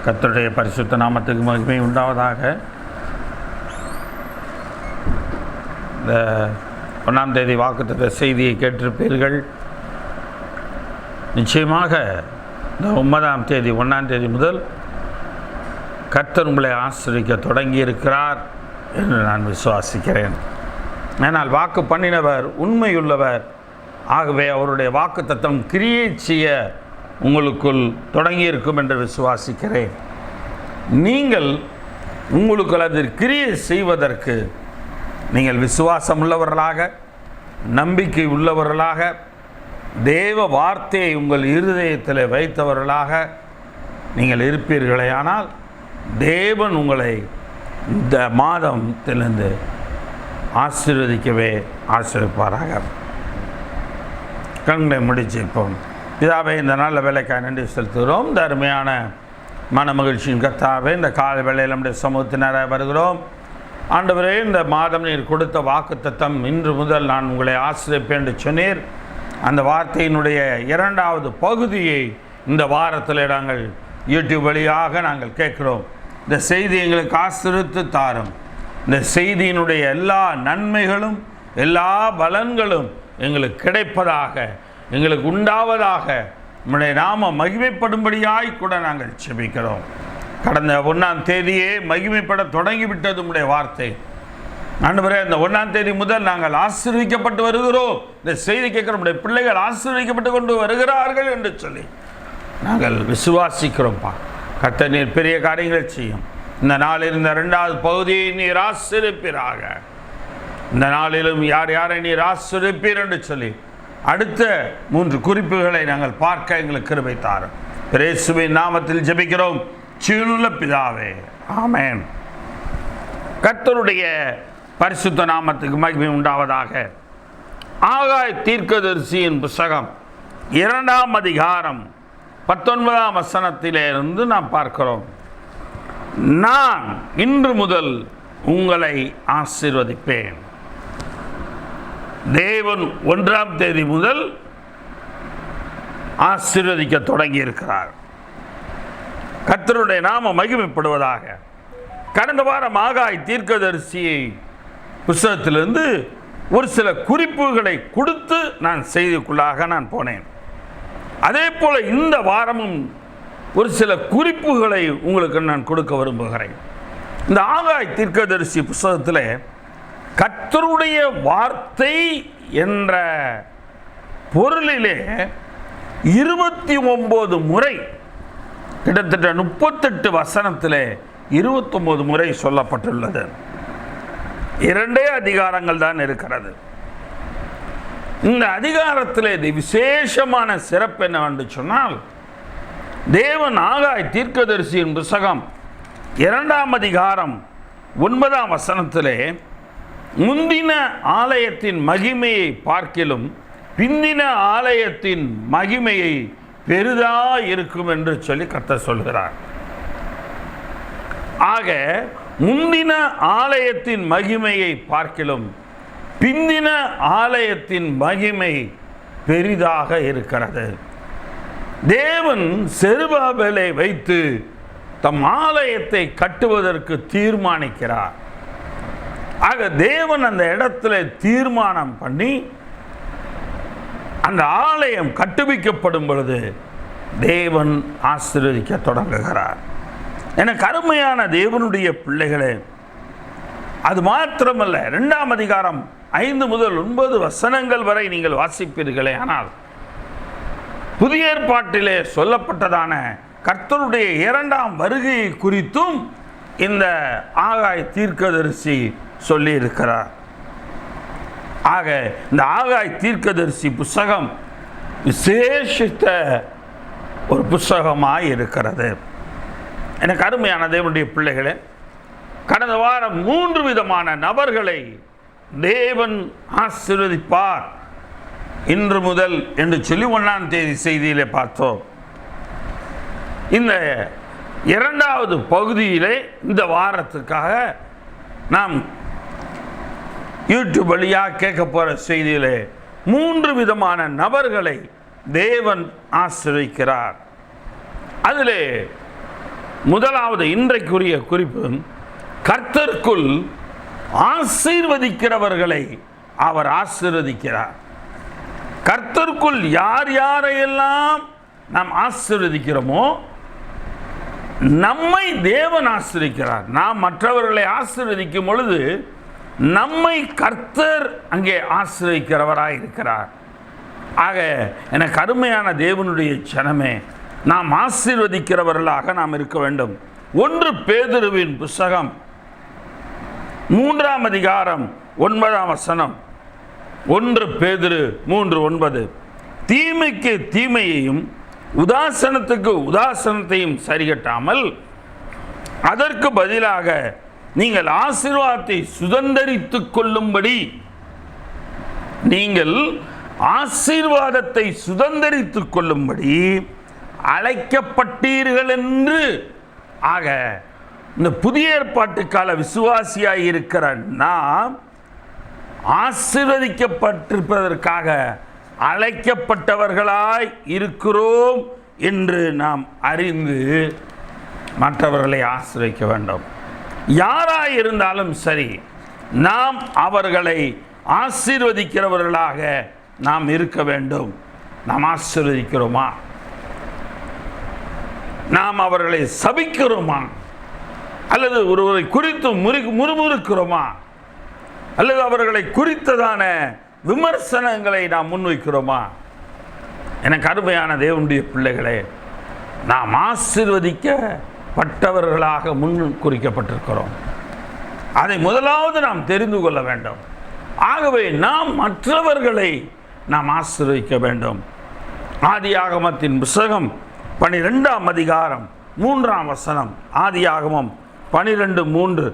கர்த்தருடைய பரிசுத்த நாமத்துக்கு மகிமை உண்டாவதாக. இந்த 1ஆம் தேதி வாக்குத்தத்த செய்தியை கேட்டிருப்பீர்கள். நிச்சயமாக இந்த 9ஆம் தேதி 1ஆம் தேதி முதல் கர்த்தர் உங்களை ஆசீர்வதிக்க தொடங்கி இருக்கிறார் என்று நான் விசுவாசிக்கிறேன். ஆனால் வாக்கு பண்ணினவர் உண்மையுள்ளவர். ஆகவே அவருடைய வாக்குத்தத்தம் கிரியை செய்ய உங்களுக்குள் தொடங்கியிருக்கும் என்று விசுவாசிக்கிறேன். நீங்கள் உங்களுக்குள் அதில் கிரியை செய்வதற்கு நீங்கள் விசுவாசம் உள்ளவர்களாக, நம்பிக்கை உள்ளவர்களாக, தேவ வார்த்தையை உங்கள் இருதயத்தில் வைத்தவர்களாக நீங்கள் இருப்பீர்களே. ஆனால் தேவன் உங்களை இந்த மாதத்திலிருந்து ஆசீர்வதிக்கவே ஆசீர்வதிப்பாராக. கண்களை முடிச்சிருப்போம். இதாவே இந்த நல்ல வேலைக்காக நன்றி செலுத்துகிறோம். இந்த அருமையான மன மகிழ்ச்சியின் கர்த்தாவே, இந்த காலை வேளையில் நம்முடைய சமூகத்தினராக வருகிறோம். ஆண்டவரே, இந்த மாதம் நீர் கொடுத்த வாக்குத்தத்தம் இன்று முதல் நான் உங்களை ஆசீர்வதிப்பேன் என்று சொன்னீர். அந்த வார்த்தையினுடைய 2வது பகுதியை இந்த வாரத்தில் நாங்கள் யூடியூப் வழியாக நாங்கள் கேட்கிறோம். இந்த செய்தி எங்களுக்கு ஆசீர்வதித்து தாரும். இந்த செய்தியினுடைய எல்லா நன்மைகளும் எல்லா பலன்களும் எங்களுக்கு கிடைப்பதாக, எங்களுக்கு உண்டாவதாக, நம்முடைய நாம மகிமைப்படும்படியாய் கூட நாங்கள் செபிக்கிறோம். கடந்த 1ஆம் தேதியே மகிமைப்பட தொடங்கிவிட்டது உம்முடைய வார்த்தை. ஆண்டவரே, இந்த 1ஆம் தேதி முதல் நாங்கள் ஆசீர்வதிக்கப்பட்டு வருகிறோம். இந்த செய்தி கேட்கிற நம்முடைய பிள்ளைகள் ஆசீர்வதிக்கப்பட்டு கொண்டு வருகிறார்கள் என்று சொல்லி நாங்கள் விசுவாசிக்கிறோம்ப்பா. கர்த்தர் நீர் பெரிய காரியங்களை செய்யும். இந்த நாளில் இந்த 2வது பகுதியை நீர் ஆசீர்வதிப்பீராக. இந்த நாளிலும் யார் யாரை நீர் ஆசீர்வதிப்பீர் என்று சொல்லி அடுத்த 3 குறிப்புகளை நாங்கள் பார்க்க எங்களுக்கு கிருபை தாரும். இயேசுவின் நாமத்தில் ஜெபிக்கிறோம் ஜீவனுள்ள பிதாவே, ஆமென். கர்த்தருடைய பரிசுத்த நாமத்துக்கு மகிமை உண்டாவதாக. ஆகாய் தீர்க்கதரிசியின் புத்தகம் 2ஆம் அதிகாரம் 19ஆம் வசனத்திலிருந்து நாம் பார்க்கிறோம். நான் இன்று முதல் உங்களை ஆசீர்வதிப்பேன். தேவன் 1ஆம் தேதி முதல் ஆசீர்வதிக்க தொடங்கி இருக்கிறார். கர்த்தருடைய நாம மகிமைப்படுவதாக. கடந்த வாரம் ஆகாய் தீர்க்கதரிசியை புத்தகத்திலிருந்து ஒரு சில குறிப்புகளை கொடுத்து நான் செய்திக்குள்ளாக நான் போனேன். அதே போல இந்த வாரமும் ஒரு சில குறிப்புகளை உங்களுக்கு நான் கொடுக்க விரும்புகிறேன். இந்த ஆகாய் தீர்க்கதரிசி புத்தகத்தில் கர்த்தருடைய வார்த்தை என்ற பொருளிலே 29 முறை, கிட்டத்தட்ட 38 வசனத்தில் 29 முறை சொல்லப்பட்டுள்ளது. 2 அதிகாரங்கள் தான் இருக்கிறது. இந்த அதிகாரத்தில் இது விசேஷமான சிறப்பு என்னவென்று சொன்னால், தேவன் ஆகாய் தீர்க்கதரிசியின் புத்தகம் 2ஆம் அதிகாரம் 9ஆம் வசனத்திலே முந்தின ஆலயத்தின் மகிமையை பார்க்கிலும் பிந்தின ஆலயத்தின் மகிமையை பெரிதா இருக்கும் என்று சொல்லி கர்த்தர் சொல்கிறார். ஆக முந்தின ஆலயத்தின் மகிமையை பார்க்கிலும் பிந்தின ஆலயத்தின் மகிமை பெரிதாக இருக்கிறது. தேவன் செருபாபேலை வைத்து தம் ஆலயத்தை கட்டுவதற்கு தீர்மானிக்கிறார். ஆக தேவன் அந்த இடத்துல தீர்மானம் பண்ணி அந்த ஆலயம் கட்டுவிக்கப்படும் பொழுது தேவன் ஆசீர்வதிக்க தொடங்குகிறார். எனக்கு அருமையான தேவனுடைய பிள்ளைகளே, அது மாத்திரமல்ல, 2ஆம் அதிகாரம் 5 முதல் 9 வசனங்கள் வரை நீங்கள் வாசிப்பீர்களே. ஆனால் புதிய ஏற்பாட்டிலே சொல்லப்பட்டதான கர்த்தருடைய 2ஆம் வருகையை குறித்தும் இந்த ஆகாய் தீர்க்கதரிசி சொல்லி இருக்கிறார். ஆக இந்த ஆகாய் தீர்க்கதரிசி புத்தகம் விசேஷித்த ஒரு புத்தகமாய் இருக்கிறது. எனக்கு அருமையான தேவனுடைய பிள்ளைகளே, கடந்த வாரம் 3 விதமான நபர்களை தேவன் ஆசீர்வதிப்பார் இன்று முதல் என்று சொல்லி 1ஆம் தேதி செய்தியிலே பார்த்தோம். இந்த 2வது பகுதியிலே இந்த வாரத்துக்காக நாம் யூடியூப் வழியாக கேட்க போகிற செய்தியிலே 3 விதமான நபர்களை தேவன் ஆசீர்வதிக்கிறார். அதிலே முதலாவது இன்றைக்குரிய குறிப்பு, கர்த்தருக்குள் ஆசீர்வதிக்கிறவர்களை அவர் ஆசீர்வதிக்கிறார். கர்த்தருக்குள் யார் யாரையெல்லாம் நாம் ஆசீர்வதிக்கிறோமோ நம்மை தேவன் ஆசீர்வதிக்கிறார். நாம் மற்றவர்களை ஆசீர்வதிக்கும் பொழுது நம்மை கர்த்தர் அங்கே ஆசீர்வதிக்கிறவராய் இருக்கிறார். ஆக எனக்கு அருமையான தேவனுடைய ஜனமே, நாம் ஆசீர்வதிக்கிறவர்களாக நாம் இருக்க வேண்டும். 1 பேதுருவின் புஸ்தகம் 3ஆம் அதிகாரம் 9ஆம் வசனம். 1 பேதுரு 3:9, தீமைக்கு தீமையையும் உதாசனத்துக்கு உதாசனத்தையும் சரிகட்டாமல் அதற்கு பதிலாக நீங்கள் ஆசீர்வாதத்தை சுதந்தரித்துக் கொள்ளும்படி, நீங்கள் ஆசீர்வாதத்தை சுதந்தரித்துக் கொள்ளும்படி அழைக்கப்பட்டீர்கள் என்று. ஆக இந்த புதிய ஏற்பாட்டு கால விசுவாசியாய் இருக்கிற நாம் ஆசீர்வதிக்கப்பட்டிருப்பதற்காக அழைக்கப்பட்டவர்களாய் இருக்கிறோம் என்று நாம் அறிந்து மற்றவர்களை ஆசீர்வதிக்க வேண்டும். யாராய் இருந்தாலும் சரி, நாம் அவர்களை ஆசீர்வதிக்கிறவர்களாக நாம் இருக்க வேண்டும். நாம் ஆசீர்வதிக்கிறோமா? நாம் அவர்களை சபிக்கிறோமா? அல்லது ஒருவரை குறித்து முறுமுறுக்கிறோமா? அல்லது அவர்களை குறித்ததான விமர்சனங்களை நாம் முன்வைக்கிறோமா? எனக்கு அருமையான தேவனுடைய பிள்ளைகளே, நாம் ஆசீர்வதிக்கப்பட்டவர்களாக முன் குறிக்கப்பட்டிருக்கிறோம். அதை முதலாவது நாம் தெரிந்து கொள்ள வேண்டும். ஆகவே நாம் மற்றவர்களை நாம் ஆசீர்வதிக்க வேண்டும். ஆதியாகமத்தின் புத்தகம் 12ஆம் அதிகாரம் 3ஆம் வசனம். ஆதியாகமம் 12:3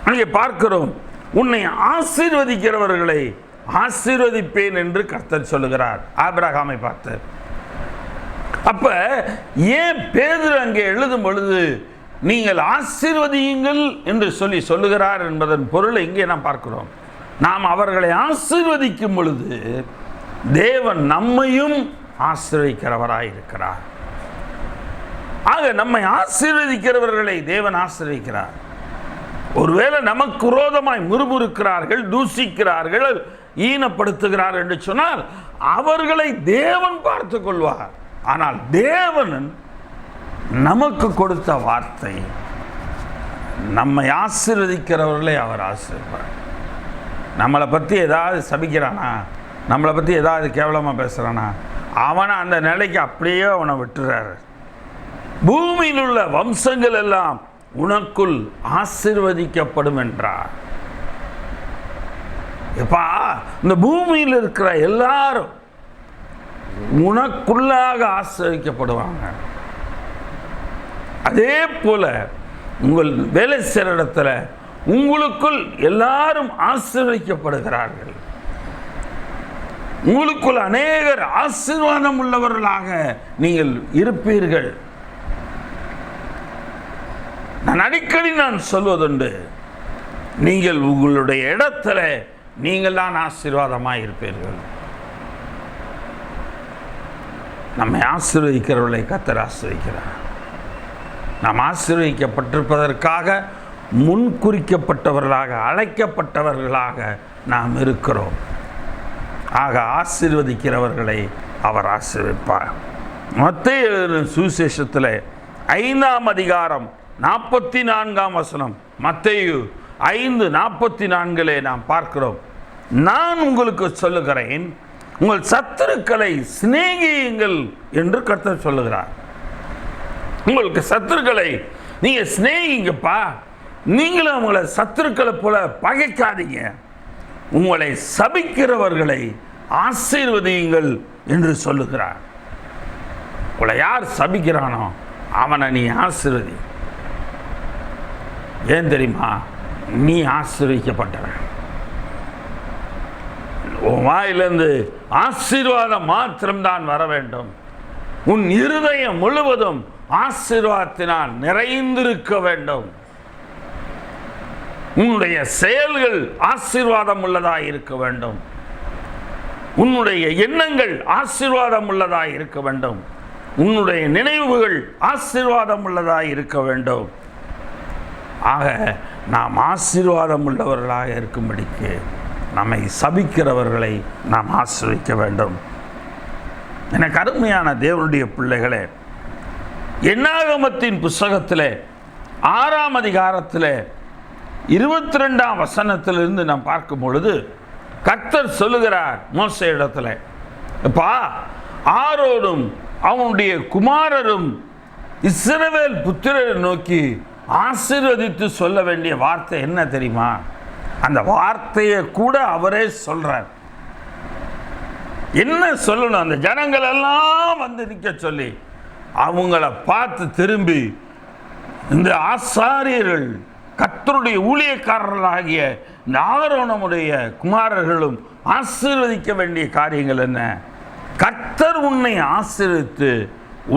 அங்கே பார்க்கிறோம், உன்னை ஆசீர்வதிக்கிறவர்களை ஆசீர்வதிப்பேன் என்று கர்த்தர் சொல்லுகிறார் ஆபிரகாமை பார்த்து. அப்ப ஏன் பேதுரு அங்கே எழுதும் பொழுது நீங்கள் ஆசீர்வதியுங்கள் என்று சொல்லுகிறார் என்பதன் பொருளை இங்கே நாம் பார்க்கிறோம். நாம் அவர்களை ஆசீர்வதிக்கும் பொழுது தேவன் நம்மையும் ஆசீர்வதிக்கிறவராய் இருக்கிறார். ஆக நம்மை ஆசீர்வதிக்கிறவர்களை தேவன் ஆசீர்வதிக்கிறார். ஒருவேளை நமக்கு விரோதமாய் முறுமுறுக்கிறார்கள், தூசிக்கிறார்கள், ஈனப்படுத்துகிறார்கள் என்று சொன்னால் அவர்களை தேவன் பார்த்துக் கொள்வார். ஆனால் தேவன் நமக்கு கொடுத்த வார்த்தை, நம்மை ஆசீர்வதிக்கிறவர்களை அவர் ஆசீர்வார். நம்மளை பற்றி ஏதாவது சபிக்கிறானா, நம்மளை பற்றி ஏதாவது கேவலமாக பேசுகிறானா, அவனை அந்த நிலைக்கு அப்படியே அவனை விட்டுறாரு. பூமியில் உள்ள வம்சங்கள் எல்லாம் உனக்குள் ஆசீர்வதிக்கப்படும் என்றார். எப்பா, இந்த பூமியில் இருக்கிற எல்லாரும் உனக்குள்ளாக ஆசீர்வதிக்கப்படுவாங்க. அதே போல உங்கள் வேலை செய்கிற இடத்துல உங்களுக்குள் எல்லாரும் ஆசீர்வதிக்கப்படுகிறார்கள். உங்களுக்குள் அநேகர் ஆசீர்வாதம் உள்ளவர்களாக நீங்கள் இருப்பீர்கள். நான் அடிக்கடி சொல்வதுண்டு, நீங்கள் உங்களுடைய இடத்துல நீங்கள் தான் ஆசீர்வாதமாக இருப்பீர்கள். நம்மை ஆசீர்வதிக்கிறவர்களை கர்த்தர் ஆசீர்வதிக்கிறார். நாம் ஆசீர்வதிக்கப்பட்டிருப்பதற்காக முன்குறிக்கப்பட்டவர்களாக, அழைக்கப்பட்டவர்களாக நாம் இருக்கிறோம். ஆக ஆசீர்வதிக்கிறவர்களை அவர் ஆசீர்வதிப்பார். மத்தேயு சுவிசேஷத்தில் 5ஆம் அதிகாரம் 44ஆம் வசனம், மத்தேயு 5:44 நாம் பார்க்கிறோம், நான் உங்களுக்கு சொல்லுகிறேன், உங்கள் சத்துருக்களை சிநேகியுங்கள் என்று கர்த்தர் சொல்லுகிறார். உங்களுக்கு சத்துருக்களை நீங்க சிநேகிங்கப்பா. நீங்களும் உங்களை சத்துருக்களை போல பகைக்காதீங்க. உங்களை சபிக்கிறவர்களை ஆசீர்வதியுங்கள் என்று சொல்லுகிறார். உங்களை யார் சபிக்கிறானோ அவனை நீ ஆசீர்வதி. ஏன் தெரியுமா? நீ ஆசீர்வதிக்கப்பட்டவன். உன் வாயிலிருந்து ஆசீர்வாதம் மாத்திரம்தான் வர வேண்டும். உன் இருதயம் முழுவதும் ஆசீர்வாதத்தினால் நிறைந்திருக்க வேண்டும். உன்னுடைய செயல்கள் ஆசீர்வாதம் உள்ளதாய் இருக்க வேண்டும். உன்னுடைய எண்ணங்கள் ஆசீர்வாதம் உள்ளதாய் இருக்க வேண்டும். உன்னுடைய நினைவுகள் ஆசீர்வாதம் உள்ளதாக இருக்க வேண்டும். ஆக நாம் ஆசீர்வாதம் உள்ளவர்களாக இருக்கும்படிக்கு நம்மை சபிக்கிறவர்களை நாம் ஆசீர்வதிக்க வேண்டும். எனக்கு அருமையான தேவனுடைய பிள்ளைகளே, என்னாகமத்தின் புஸ்தகத்தில் 6ஆம் அதிகாரத்தில் 22ஆம் வசனத்திலிருந்து நாம் பார்க்கும் பொழுது கர்த்தர் சொல்லுகிறார் மோசே இடத்துல, அப்பா, ஆரோனும் அவனுடைய குமாரரும் இஸ்ரவேல் புத்திரரை நோக்கி ஆசீர்வதித்து சொல்ல வேண்டிய வார்த்தை என்ன தெரியுமா? அந்த வார்த்தையை கூட அவரே சொல்றார். என்ன சொல்லணும்? அந்த ஜனங்கள் எல்லாம் வந்து நிற்க சொல்லி அவங்கள பார்த்து திரும்பி, இந்த ஆசாரியர்கள் கர்த்தருடைய ஊழியக்காரர்களாகிய இந்த ஆரோனுடைய குமாரர்களும் ஆசீர்வதிக்க வேண்டிய காரியங்கள் என்ன? கர்த்தர் உன்னை ஆசீர்வதித்து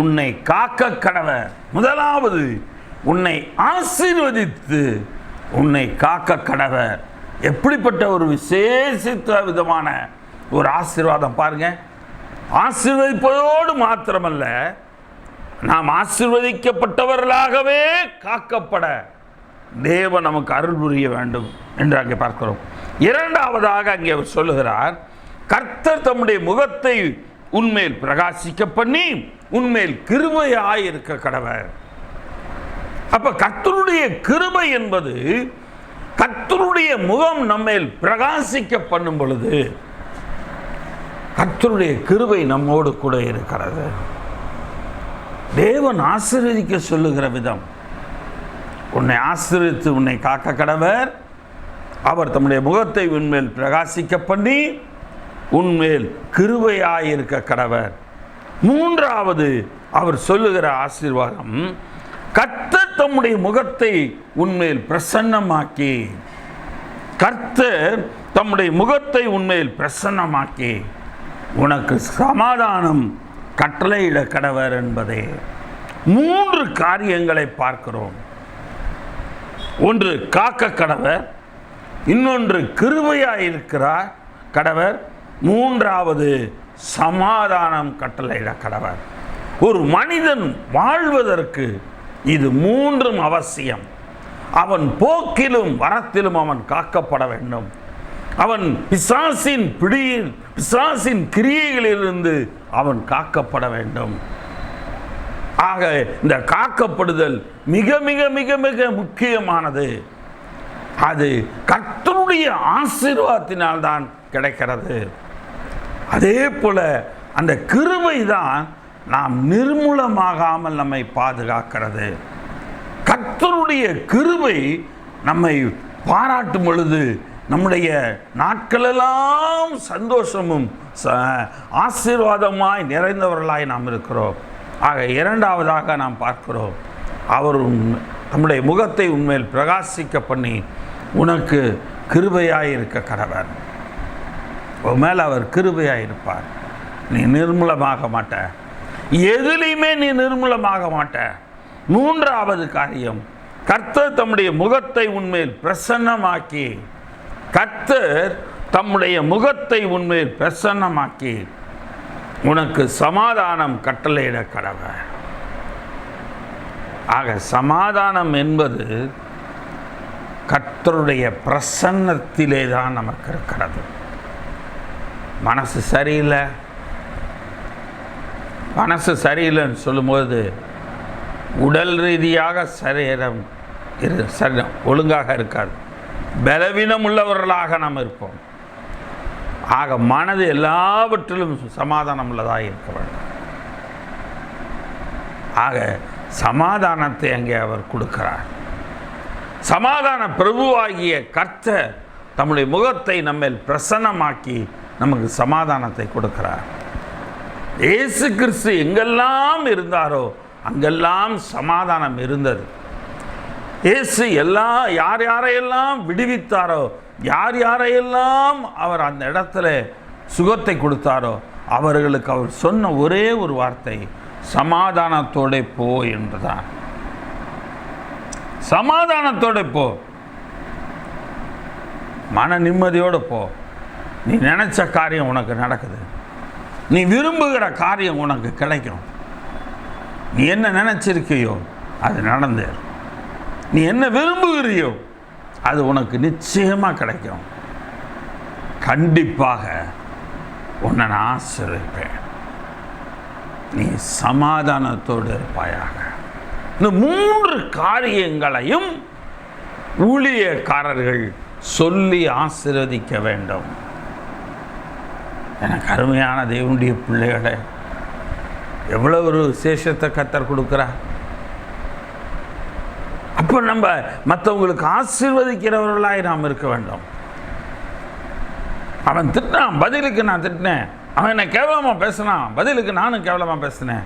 உன்னை காக்க கடவர். முதலாவது, உன்னை ஆசீர்வதித்து உன்னை காக்க கடவர். எப்படிப்பட்ட ஒரு விசேஷித்த விதமான ஒரு ஆசீர்வாதம் பாருங்க. ஆசீர்வதிப்பதோடு மாத்திரமல்ல, நாம் ஆசீர்வதிக்கப்பட்டவர்களாகவே காக்கப்பட தேவன் நமக்கு அருள் புரிய வேண்டும் என்று அங்கே பார்க்கிறோம். இரண்டாவதாக அங்கே அவர் சொல்லுகிறார், கர்த்தர் தம்முடைய முகத்தை உன்மேல் பிரகாசிக்க பண்ணி உன்மேல் கிருபையாயிருக்க கடவர். அப்ப கர்த்தருடைய கிருபை என்பது கர்த்தருடைய முகம் நம்மேல் பிரகாசிக்க பண்ணும் பொழுது கர்த்தருடைய கிருபை நம்மோடு கூட இருக்கிறது. தேவன் ஆசீர்வதிக்க சொல்லுகிற விதம், உன்னை ஆசீர்வதித்து உன்னை காக்க கடவர். அவர் தம்முடைய முகத்தை உன்மேல் பிரகாசிக்க பண்ணி உன்மேல் கிருபையாயிருக்க கடவர். மூன்றாவது அவர் சொல்லுகிற ஆசீர்வாதம், கர்த்தர் தம்முடைய முகத்தை உன்மேல் பிரசன்னமாக்கி, கர்த்தர் தம்முடைய முகத்தை உன்மேல் பிரசன்னமாக்கி உனக்கு சமாதானம் கட்டளையிட கடவர் என்பதே. 3 காரியங்களை பார்க்கிறோம். ஒன்று காக்க கடவர், இன்னொன்று கிருபையாயிருக்கிறார் கடவர், மூன்றாவது சமாதானம் கட்டளையிட கடவர். ஒரு மனிதன் வாழ்வதற்கு இது 3 அவசியம். அவன் போக்கிலும் வரத்திலும் அவன் காக்கப்பட வேண்டும். அவன் பிசாசின் பிடியில், பிசாசின் கிரியைகளிலிருந்து அவன் காக்கப்பட வேண்டும். ஆக இந்த காக்கப்படுதல் மிக மிக மிக மிக முக்கியமானது. அது கர்த்தருடைய ஆசீர்வாதத்தினால் தான் கிடைக்கிறது. அதே போல அந்த கிருபை தான் நாம் நிர்மூலமாகாமல் நம்மை பாதுகாக்கிறது. கர்த்தருடைய கிருபை நம்மை பாராட்டும் பொழுது நம்முடைய நாட்களெல்லாம் சந்தோஷமும் ஆசீர்வாதமாய் நிறைந்தவர்களாய் நாம் இருக்கிறோம். ஆக இரண்டாவதாக நாம் பார்க்கிறோம், அவர் நம்முடைய முகத்தை உண்மையில் பிரகாசிக்க பண்ணி உனக்கு கிருபையாய் இருக்க கடவர். உன் மேல் அவர் கிருபையாய் இருப்பார். நீ நிர்மூலமாக மாட்ட, எதிலையுமே நீ நிர்மூலமாக மாட்ட. மூன்றாவது காரியம், கர்த்தர் தம்முடைய முகத்தை உன்மேல் பிரசன்னமாக்கி, கர்த்தர் தம்முடைய முகத்தை உன்மேல் பிரசன்னமாக்கி உனக்கு சமாதானம் கட்டளையிட கடவர். ஆக சமாதானம் என்பது கர்த்தருடைய பிரசன்னத்திலே தான் நமக்கு இருக்கிறது. மனசு சரியில்லை, மனசு சரியில்லைன்னு சொல்லும்போது உடல் ரீதியாக சரீரம் ஒழுங்காக இருக்காது, பலவீனம் உள்ளவர்களாக நாம் இருப்போம். ஆக மனது எல்லாவற்றிலும் சமாதானம் உள்ளதாக இருக்க வேண்டும். ஆக சமாதானத்தை அங்கே அவர் கொடுக்கிறார். சமாதான பிரபுவாகிய கர்த்தர் தம்முடைய முகத்தை நம்மேல் பிரசன்னமாக்கி நமக்கு சமாதானத்தை கொடுக்கிறார். இயேசு கிறிஸ்து எங்கெல்லாம் இருந்தாரோ அங்கெல்லாம் சமாதானம் இருந்தது. இயேசு யார் யாரையெல்லாம் விடுவித்தாரோ, யார் யாரையெல்லாம் அவர் அந்த இடத்துல சுகத்தை கொடுத்தாரோ அவர்களுக்கு அவர் சொன்ன ஒரே ஒரு வார்த்தை, சமாதானத்தோட போ என்றுதான். சமாதானத்தோட போ, மன நிம்மதியோடு போ. நீ நினைச்ச காரியம் உனக்கு நடக்குது, நீ விரும்புகிற காரியம் உனக்கு கிடைக்கும். நீ என்ன நினைச்சிருக்கியோ அது நடந்தேறும். நீ என்ன விரும்புகிறியோ அது உனக்கு நிச்சயமாக கிடைக்கும். கண்டிப்பாக உன்னை நான் ஆசீர்வதிப்பேன். நீ சமாதானத்தோடு இருப்பாயாக. இந்த 3 காரியங்களையும் ஊழியக்காரர்கள் சொல்லி ஆசீர்வதிக்க வேண்டும். எனக்கு அருமையான தேவனுடைய பிள்ளைகளை எவ்வளோ ஒரு விசேஷத்தை கர்த்தர் கொடுக்குறார். அப்போ நம்ம மற்றவங்களுக்கு ஆசீர்வதிக்கிறவர்களாய் நாம் இருக்க வேண்டும். அவன் திட்டினான், பதிலுக்கு நான் திட்டினேன். அவன் என்னை கேவலமாக பேசினான், பதிலுக்கு நானும் கேவலமாக பேசினேன்.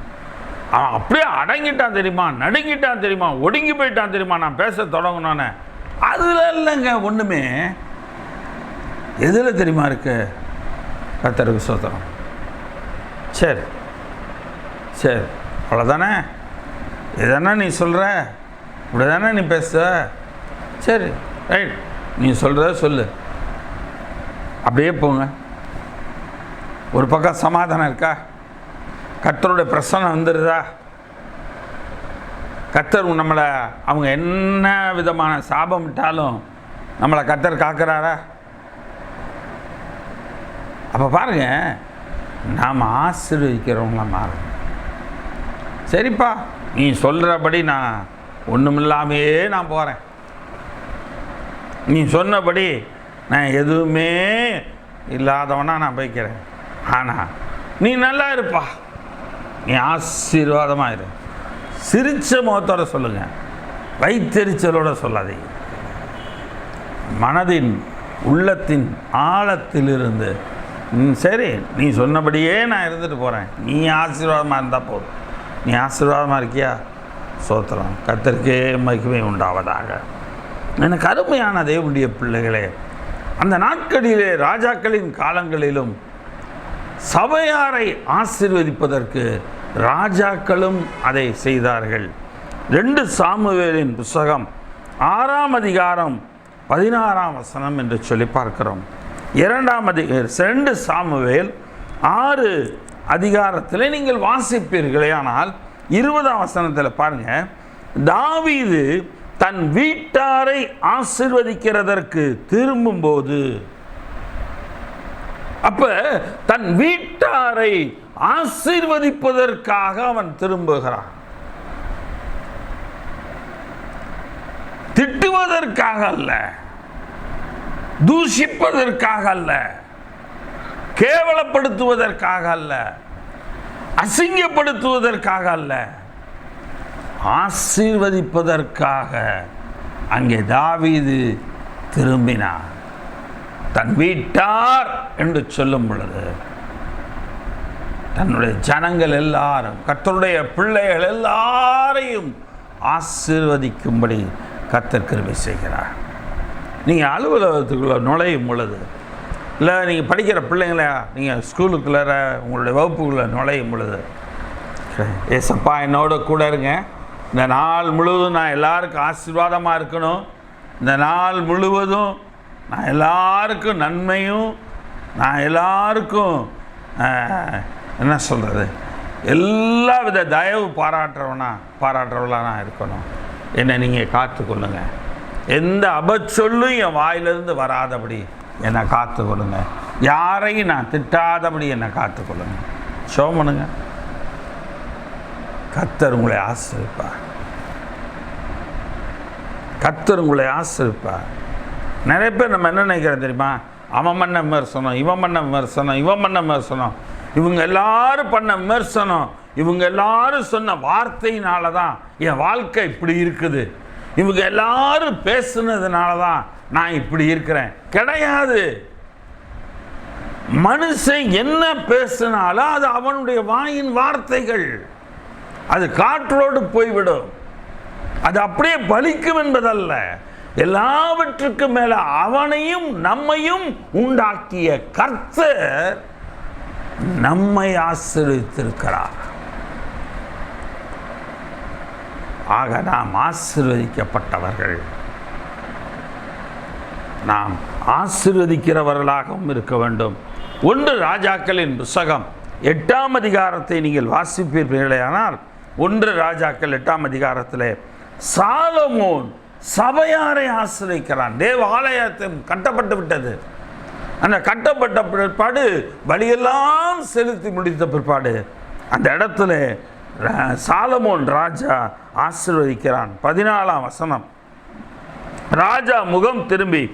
அவன் அப்படியே அடங்கிட்டான் தெரியுமா, நடுங்கிட்டான் தெரியுமா, ஒடுங்கி போயிட்டான் தெரியுமா நான் பேச தொடங்கினோன்னே. அதில் இல்லைங்க ஒன்றுமே. எதில் தெரியுமா இருக்கு? கர்த்தருக்கு ஸ்தோத்திரம். சரி சரி, அவ்வளோதானே, இதுதானே நீ சொல்கிற, இப்படி தானே நீ பேச, சரி ரைட், நீ சொல்கிறத சொல்லு, அப்படியே போங்க. ஒரு பக்கம் சமாதானம் இருக்கா? கர்த்தருடைய பிரசன்னம் வந்துடுதா? கர்த்தர் நம்மளை, அவங்க என்ன விதமான சாபம் விட்டாலும் நம்மளை கர்த்தர் காக்கிறாரா? அப்போ பாருங்க, நாம் ஆசீர்வதிக்கிறவங்களாம் மாறும். சரிப்பா, நீ சொல்கிறபடி நான் ஒன்றுமில்லாமையே நான் போகிறேன், நீ சொன்னபடி நான் எதுவுமே இல்லாதவனா நான் போய்க்கிறேன், ஆனால் நீ நல்லா இருப்பா, நீ ஆசீர்வாதமாக இரு. சிரிச்ச முகத்தோட சொல்லுங்கள், வைத்தெரிச்சலோட சொல்லாதீங்க. மனதின் உள்ளத்தின் ஆழத்திலிருந்து சரி நீ சொன்னபடியே நான் இருந்துட்டு போகிறேன், நீ ஆசீர்வாதமாக இருந்தால் போதும். நீ ஆசீர்வாதமாக இருக்கியா? ஸ்தோத்திரம், கர்த்தருக்கே மகிமை உண்டாவதாக. எனக்கு அருமையான தேவனுடைய பிள்ளைகளே, அந்த நாட்களிலே ராஜாக்களின் காலங்களிலும் சபையாரை ஆசீர்வதிப்பதற்கு ராஜாக்களும் அதை செய்தார்கள். 2 சாமுவேலின் புஸ்தகம் 6ஆம் அதிகாரம் 16ஆம் வசனம் என்று சொல்லி பார்க்கிறோம். 2 சாமுவேல் 6 அதிகாரத்தில் நீங்கள் வாசிப்பீர்களே, ஆனால் 20ஆம் வசனத்தில் பாருங்க, தாவீது தன் வீட்டாரை ஆசீர்வதிக்கிறதற்கு திரும்பும்போது, அப்ப தன் வீட்டாரை ஆசீர்வதிப்பதற்காக அவன் திரும்புகிறான். திட்டுவதற்காக அல்ல, தூஷிப்பதற்காக அல்ல, கேவலப்படுத்துவதற்காக அல்ல, அசிங்கப்படுத்துவதற்காக அல்ல, ஆசீர்வதிப்பதற்காக அங்கே தாவீது திரும்பினார். தன் வீட்டார் என்று சொல்லும் பொழுது தன்னுடைய ஜனங்கள் எல்லாரும், கர்த்தருடைய பிள்ளைகள் எல்லாரையும் ஆசீர்வதிக்கும்படி கர்த்தர் கிருபை செய்கிறார். நீங்கள் அலுவலகத்துக்குள்ளே நுழையும் பொழுது, இல்லை நீங்கள் படிக்கிற பிள்ளைங்கள நீங்கள் ஸ்கூலுக்குள்ளார உங்களுடைய வகுப்புக்குள்ளே நுழையும் பொழுது, ஏசப்பா என்னோட கூட இருங்க, இந்த நாள் முழுவதும் நான் எல்லாருக்கும் ஆசீர்வாதமாக இருக்கணும், இந்த நாள் முழுவதும் நான் எல்லாருக்கும் நன்மையும், நான் எல்லாருக்கும் என்ன சொல்கிறது, எல்லா வித தயவு பாராட்டுறவளாக நான் இருக்கணும், என்னை நீங்கள் காத்துக்கொள்ளுங்க, எந்த அபச்சொல்லும் என் வாயிலிருந்து வராதபடி என்னை காத்துக்கொள்ளுங்க, யாரையும் நான் திட்டாதபடி என்னை காத்துக்கொள்ளுங்க. சோமனுங்க, கர்த்தர் உங்களை ஆசீர்வதிப்பார், கர்த்தர் உங்களை ஆசீர்வதிப்பார். நிறைய பேர் நம்ம என்ன நினைக்கிறோம் தெரியுமா, அவன் பண்ண விமர்சனம், இவன் பண்ண விமர்சனம், இவன் பண்ண விமர்சனம், இவங்க எல்லாரும் பண்ண விமர்சனம், இவங்க எல்லாரும் சொன்ன வார்த்தையினால தான் என் வாழ்க்கை இப்படி இருக்குது, இவங்க எல்லாரும் பேசுனதுனால தான் நான் இப்படி இருக்கிறேன். கிடையாது. மனுஷன் என்ன பேசினாலும் அது அவனுடைய வாயின் வார்த்தைகள், அது காற்றோடு போய்விடும், அது அப்படியே பலிக்கும் என்பதல்ல. எல்லாவற்றுக்கும் மேல அவனையும் நம்மையும் உண்டாக்கிய கர்த்தர் நம்மை ஆசீர்வதித்திருக்கிறார். ஆக நாம் ஆசீர்வதிக்கப்பட்டவர்கள், நாம் ஆசீர்வதிக்கிறவர்களாகவும் இருக்க வேண்டும். 1 ராஜாக்களின் புத்தகம் 8ஆம் அதிகாரத்தை நீங்கள் வாசிப்பீர்களானால் 1 ராஜாக்கள் 8ஆம் அதிகாரத்தில் சாலமோன் சபையாரை ஆசிரிக்கிறான். தேவ ஆலயத்தை கட்டப்பட்டு விட்டது. அந்த கட்டப்பட்ட பிற்பாடு பலியெல்லாம் செலுத்தி முடித்த பிற்பாடு அந்த இடத்துல சாலமோன் ராஜா ஆசீர்வதிக்கிறான். 14ஆம் வசனம், ராஜா முகம் திரும்பி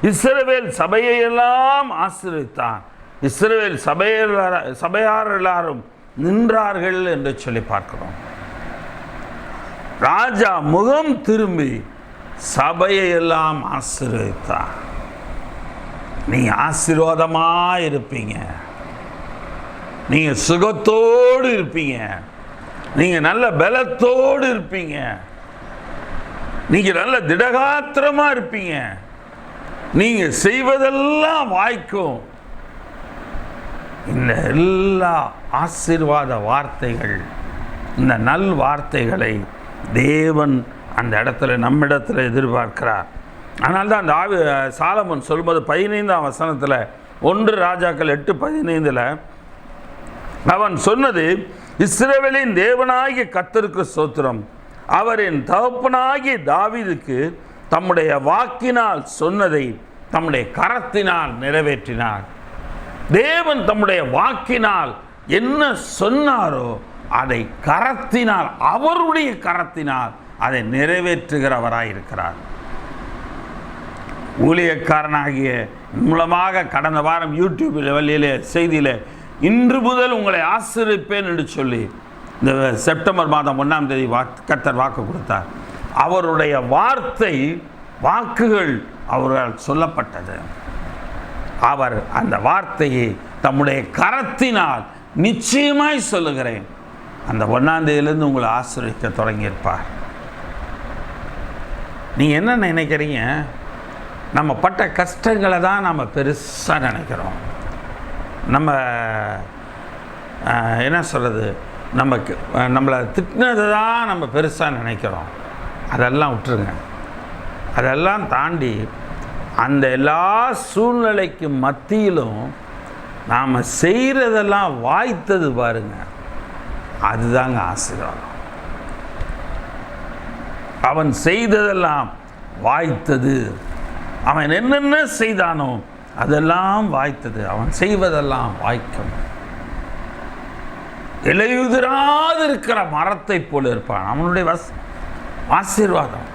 இஸ்ரவேல் சபையை எல்லாம் ஆசீர்வதித்தான். இஸ்ரவேல் சபையார் எல்லாரும் நின்றார்கள் என்று சொல்லி பார்க்கிறோம். ராஜா முகம் திரும்பி சபையை எல்லாம் ஆசீர்வதித்தார். நீங்க ஆசீர்வாதமா இருப்பீங்க, நீங்க சுகத்தோடு இருப்பீங்க, நீங்க நல்ல பலத்தோடு இருப்பீங்க, நீங்க நல்ல திடகாத்திரமா இருப்பீங்க, நீங்க செய்வதெல்லாம் வாய்க்கும். இந்த எல்லா ஆசீர்வாத வார்த்தைகள், இந்த நல் வார்த்தைகளை தேவன் அந்த இடத்துல நம்மிடத்தில் எதிர்பார்க்கிறார். அதனால்தான் அந்த சாலமோன் சொல்லும்போது 15ஆம் வசனத்தில் 1 ராஜாக்கள் 8:15 அவன் சொன்னது, இஸ்ரவேலின் தேவனாகிய கர்த்தருக்கு ஸ்தோத்திரம், அவரின் தகப்பனாகிய தாவீதுக்கு தம்முடைய வாக்கினால் சொன்னதை தம்முடைய கரத்தினால் நிறைவேற்றினார். தேவன் தம்முடைய வாக்கினால் என்ன சொன்னாரோ அதை கரத்தினால், அவருடைய கரத்தினால் அதை நிறைவேற்றுகிறவராயிருக்கிறார். ஊழியக்காரனாகிய மூலமாக கடந்த வாரம் யூடியூப் வழியிலே செய்தியில் இன்று முதல் உங்களை ஆசீர்வதிப்பேன் என்று சொல்லி இந்த செப்டம்பர் மாதம் 1ஆம் தேதி கர்த்தர் வாக்கு கொடுத்தார். அவருடைய வாக்குகள் அவரால் சொல்லப்பட்டது. அவர் அந்த வார்த்தையை தம்முடைய கரத்தினால் நிச்சயமாய் சொல்லுகிறேன், அந்த 1ஆம் தேதியிலிருந்து உங்களை ஆசீர்வதிக்க தொடங்கியிருப்பார். நீங்கள் என்ன நினைக்கிறீங்க? நம்ம பட்ட கஷ்டங்களை தான் நம்ம பெருசாக நினைக்கிறோம். நம்ம என்ன சொல்கிறது, நம்மளை திட்டினதை தான் நம்ம பெருசாக நினைக்கிறோம். அதெல்லாம் விட்டுருங்க. அதெல்லாம் தாண்டி அந்த எல்லா சூழ்நிலைக்கு மத்தியிலும் நாம் செய்கிறதெல்லாம் வாய்த்தது பாருங்க, அதுதாங்க ஆசீர்வாதம். அவன் செய்ததெல்லாம் வாய்த்தது. அவன் என்னென்ன செய்தானோ அதெல்லாம் வாய்த்தது. அவன் செய்வதெல்லாம் வாய்க்கும். இலையுதிராது இருக்கிற மரத்தை போல இருப்பான். அவனுடைய ஆசீர்வாதம்.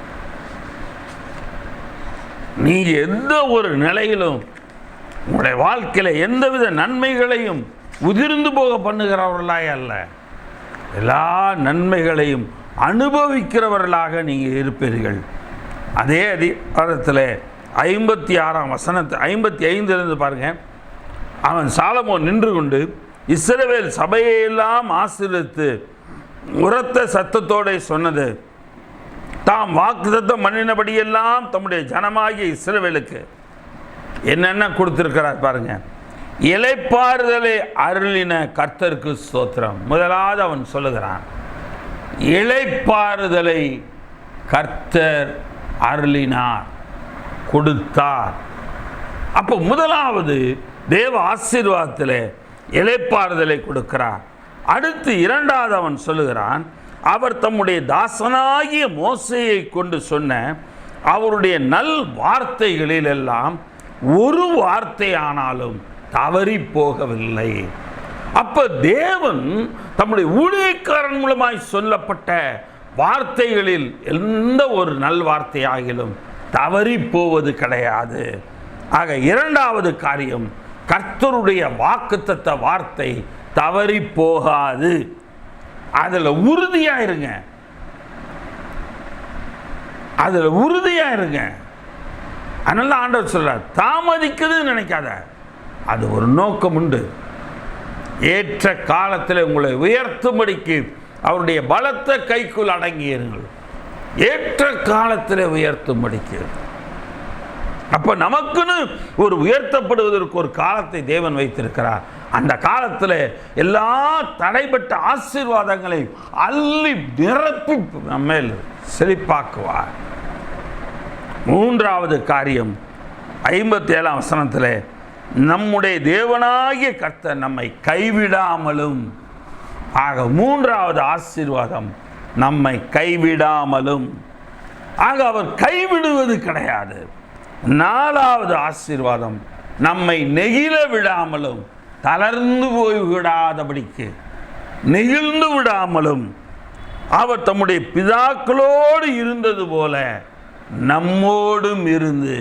நீங்க எந்த ஒரு நிலையிலும் உங்களுடைய வாழ்க்கையில் எந்தவித நன்மைகளையும் உதிர்ந்து போக பண்ணுகிறவர்களாய் அல்ல, எல்லா நன்மைகளையும் அனுபவிக்கிறவர்களாக நீங்கள் இருப்பீர்கள். அதே அதிகாரத்தில் 56ஆம் வசனத்தை 55 பாருங்க. அவன் சாலமோன் நின்று கொண்டு இஸ்ரவேல் சபையெல்லாம் ஆசீர்வதித்து உரத்த சத்தத்தோடு சொன்னது, தாம் வாக்குத்தத்தம் பண்ணினபடியெல்லாம் தம்முடைய ஜனமாகிய இஸ்ரவேலுக்கு என்னென்ன கொடுத்திருக்கிறார் பாருங்க. இளைப்பாறுதலை அருளின கர்த்தருக்கு ஸ்தோத்திரம். முதலாவது அவன் சொல்லுகிறான், இளைப்பாறுதலை கர்த்தர் அருளினார், கொடுத்தார். அப்போ முதலாவது தேவ ஆசீர்வாதத்தில் இளைப்பாறுதலை கொடுக்கிறார். அடுத்து இரண்டாவது அவன் சொல்லுகிறான், அவர் தம்முடைய தாசனாகிய மோசேயை கொண்டு சொன்ன அவருடைய நல் வார்த்தைகளில் எல்லாம் ஒரு வார்த்தையானாலும் தவறி போகவில்லை. அப்ப தேவன் தம்முடைய ஊழியக்காரன் மூலமாய் சொல்லப்பட்ட வார்த்தைகளில் எந்த ஒரு நல் வார்த்தையாகிலும் தவறி போவது கிடையாது. ஆக இரண்டாவது காரியம், கர்த்தருடைய வாக்குத்தத்த வார்த்தை தவறி போகாது. அதில் உறுதியாயிருங்க, அதில் உறுதியாயிருங்க. அதனால ஆண்டவர் சொல்றார், தாமதிக்குதுன்னு நினைக்காத, அது ஒரு நோக்கம் உண்டு. ஏற்ற காலத்தில் உங்களை உயர்த்தும்படிக்கு அவருடைய பலத்த கைக்குள் அடங்கியிருங்கள். ஏற்ற காலத்தில் உயர்த்தும்படிக்கு. அப்ப நமக்குன்னு ஒரு உயர்த்தப்படுவதற்கு ஒரு காலத்தை தேவன் வைத்திருக்கிறார். அந்த காலத்தில் எல்லா தடைப்பட்ட ஆசீர்வாதங்களை அள்ளி நிரப்பி நம்மேல் செழிப்பாக்குவார். மூன்றாவது காரியம் 57ஆம் வசனத்தில், நம்முடைய தேவனாகிய கர்த்தர் நம்மை கைவிடாமலும் ஆக மூன்றாவது ஆசீர்வாதம் நம்மை கைவிடாமலும். ஆக அவர் கைவிடுவது கிடையாது. நாலாவது ஆசீர்வாதம் நம்மை நெகிழ விடாமலும், தளர்ந்து போய் விடாதபடிக்கு நெகிழ்ந்து விடாமலும் அவர் தம்முடைய பிதாக்களோடு இருந்தது போல நம்மோடும் இருந்து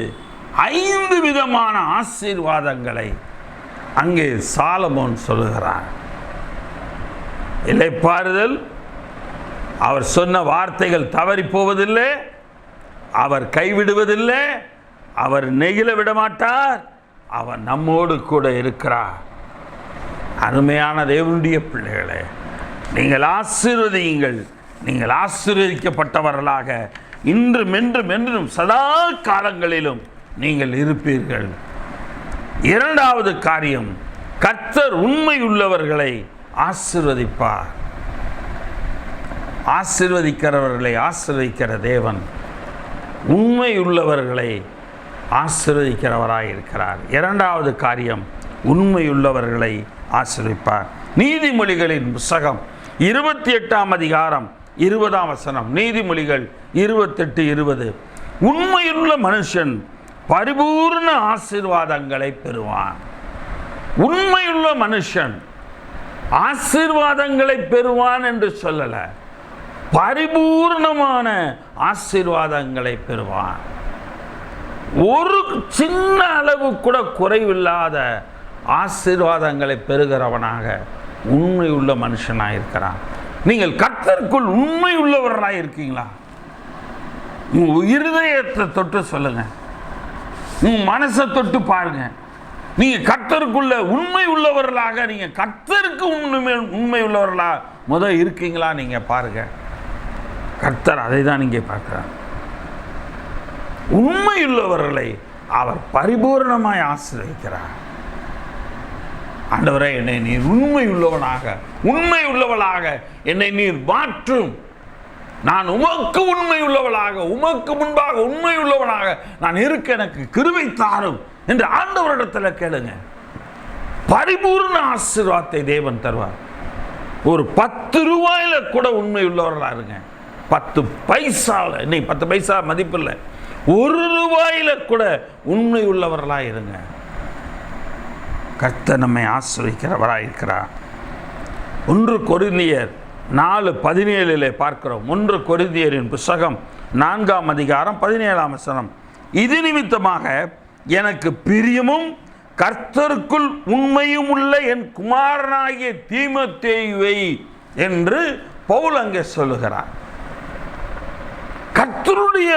5 விதமான ஆசீர்வாதங்களை அங்கே சாலமோன் சொல்லுகிறார். இளைப்பாறுதல், அவர் சொன்ன வார்த்தைகள் தவறி போவதில்லை, அவர் கைவிடுவதில்லை, அவர் நெகிழ விடமாட்டார், அவர் நம்மோடு கூட இருக்கிறார். அருமையான தேவனுடைய பிள்ளைகளே, நீங்கள் ஆசீர்வதியுங்கள். நீங்கள் ஆசீர்வதிக்கப்பட்டவர்களாக இன்றும் என்றும் என்றும் சதா காலங்களிலும் நீங்கள் இருப்பீர்கள். இரண்டாவது காரியம், கர்த்தர் உண்மை உள்ளவர்களை ஆசீர்வதிப்பார். ஆசீர்வதிக்கிறவர்களை ஆசீர்வதிக்கிற தேவன் உண்மை உள்ளவர்களை ஆசீர்வதிக்கிறவராய் இருக்கிறார். இரண்டாவது காரியம், உண்மையுள்ளவர்களை ஆசீர்வதிப்பார். நீதிமொழிகளின் புத்தகம் 28ஆம் அதிகாரம் 20ஆம் வசனம். நீதிமொழிகள் 28:20. உண்மையுள்ள மனுஷன் பரிபூர்ண ஆசீர்வாதங்களை பெறுவான். உண்மையுள்ள மனுஷன் ஆசீர்வாதங்களை பெறுவான் என்று சொல்லல, பரிபூர்ணமான ஆசீர்வாதங்களை பெறுவான். ஒரு சின்ன அளவு கூட குறைவில்லாத ஆசீர்வாதங்களை பெறுகிறவனாக உண்மை உள்ள மனுஷனாக இருக்கிறான். நீங்கள் கர்த்தருக்குள் உண்மை உள்ளவர்களாக இருக்கீங்களா? உங்கள் இருதயத்தை தொட்டு சொல்லுங்க, உங்கள் மனசை தொட்டு பாருங்க. நீங்கள் கர்த்தருக்குள்ள உண்மை உள்ளவர்களாக, நீங்கள் கர்த்தருக்கு உண்மை உள்ளவர்களாக இருக்கீங்களா? நீங்கள் பாருங்க, கர்த்தர் அதை தான் நீங்கள் பார்க்கிறார். உண்மையுள்ளவர்களை அவர் பரிபூர்ணமாய் ஆசீர்வதிக்கிறார். ஆண்டவரே, என்னை நீர் உண்மை உள்ளவளாக என்னை நீர் மாற்றும். நான் உமக்கு உண்மை உள்ளவளாக, உமக்கு முன்பாக உண்மை உள்ளவனாக நான் இருக்க எனக்கு கிருபை தாரும் என்று ஆண்டவரிடத்தில் கேளுங்க. பரிபூர்ண ஆசீர்வாதத்தை தேவன் தருவார். ஒரு 10 ரூபாயில கூட உண்மை உள்ளவர்களா இருங்க. 10 பைசாவில், இன்னைக்கு 10 பைசா மதிப்பில்லை, 1 ரூபாயில கூட உண்மை உள்ளவர்களா இருங்க. கர்த்தர் நம்மை ஆசீர்வதிக்கிறவராக இருக்கிறார். 1 கொரிந்தியர் 4:17 பார்க்கிறோம். 1 கொரிந்தியரின் புத்தகம் 4ஆம் அதிகாரம் 17ஆம் வசனம். இது நிமித்தமாக எனக்கு பிரியமும் கர்த்தருக்குள் உண்மையும் உள்ள என் குமாரனாகிய தீமோத்தேயுவை என்று பவுல் அங்கே சொல்லுகிறார். கர்த்தருடைய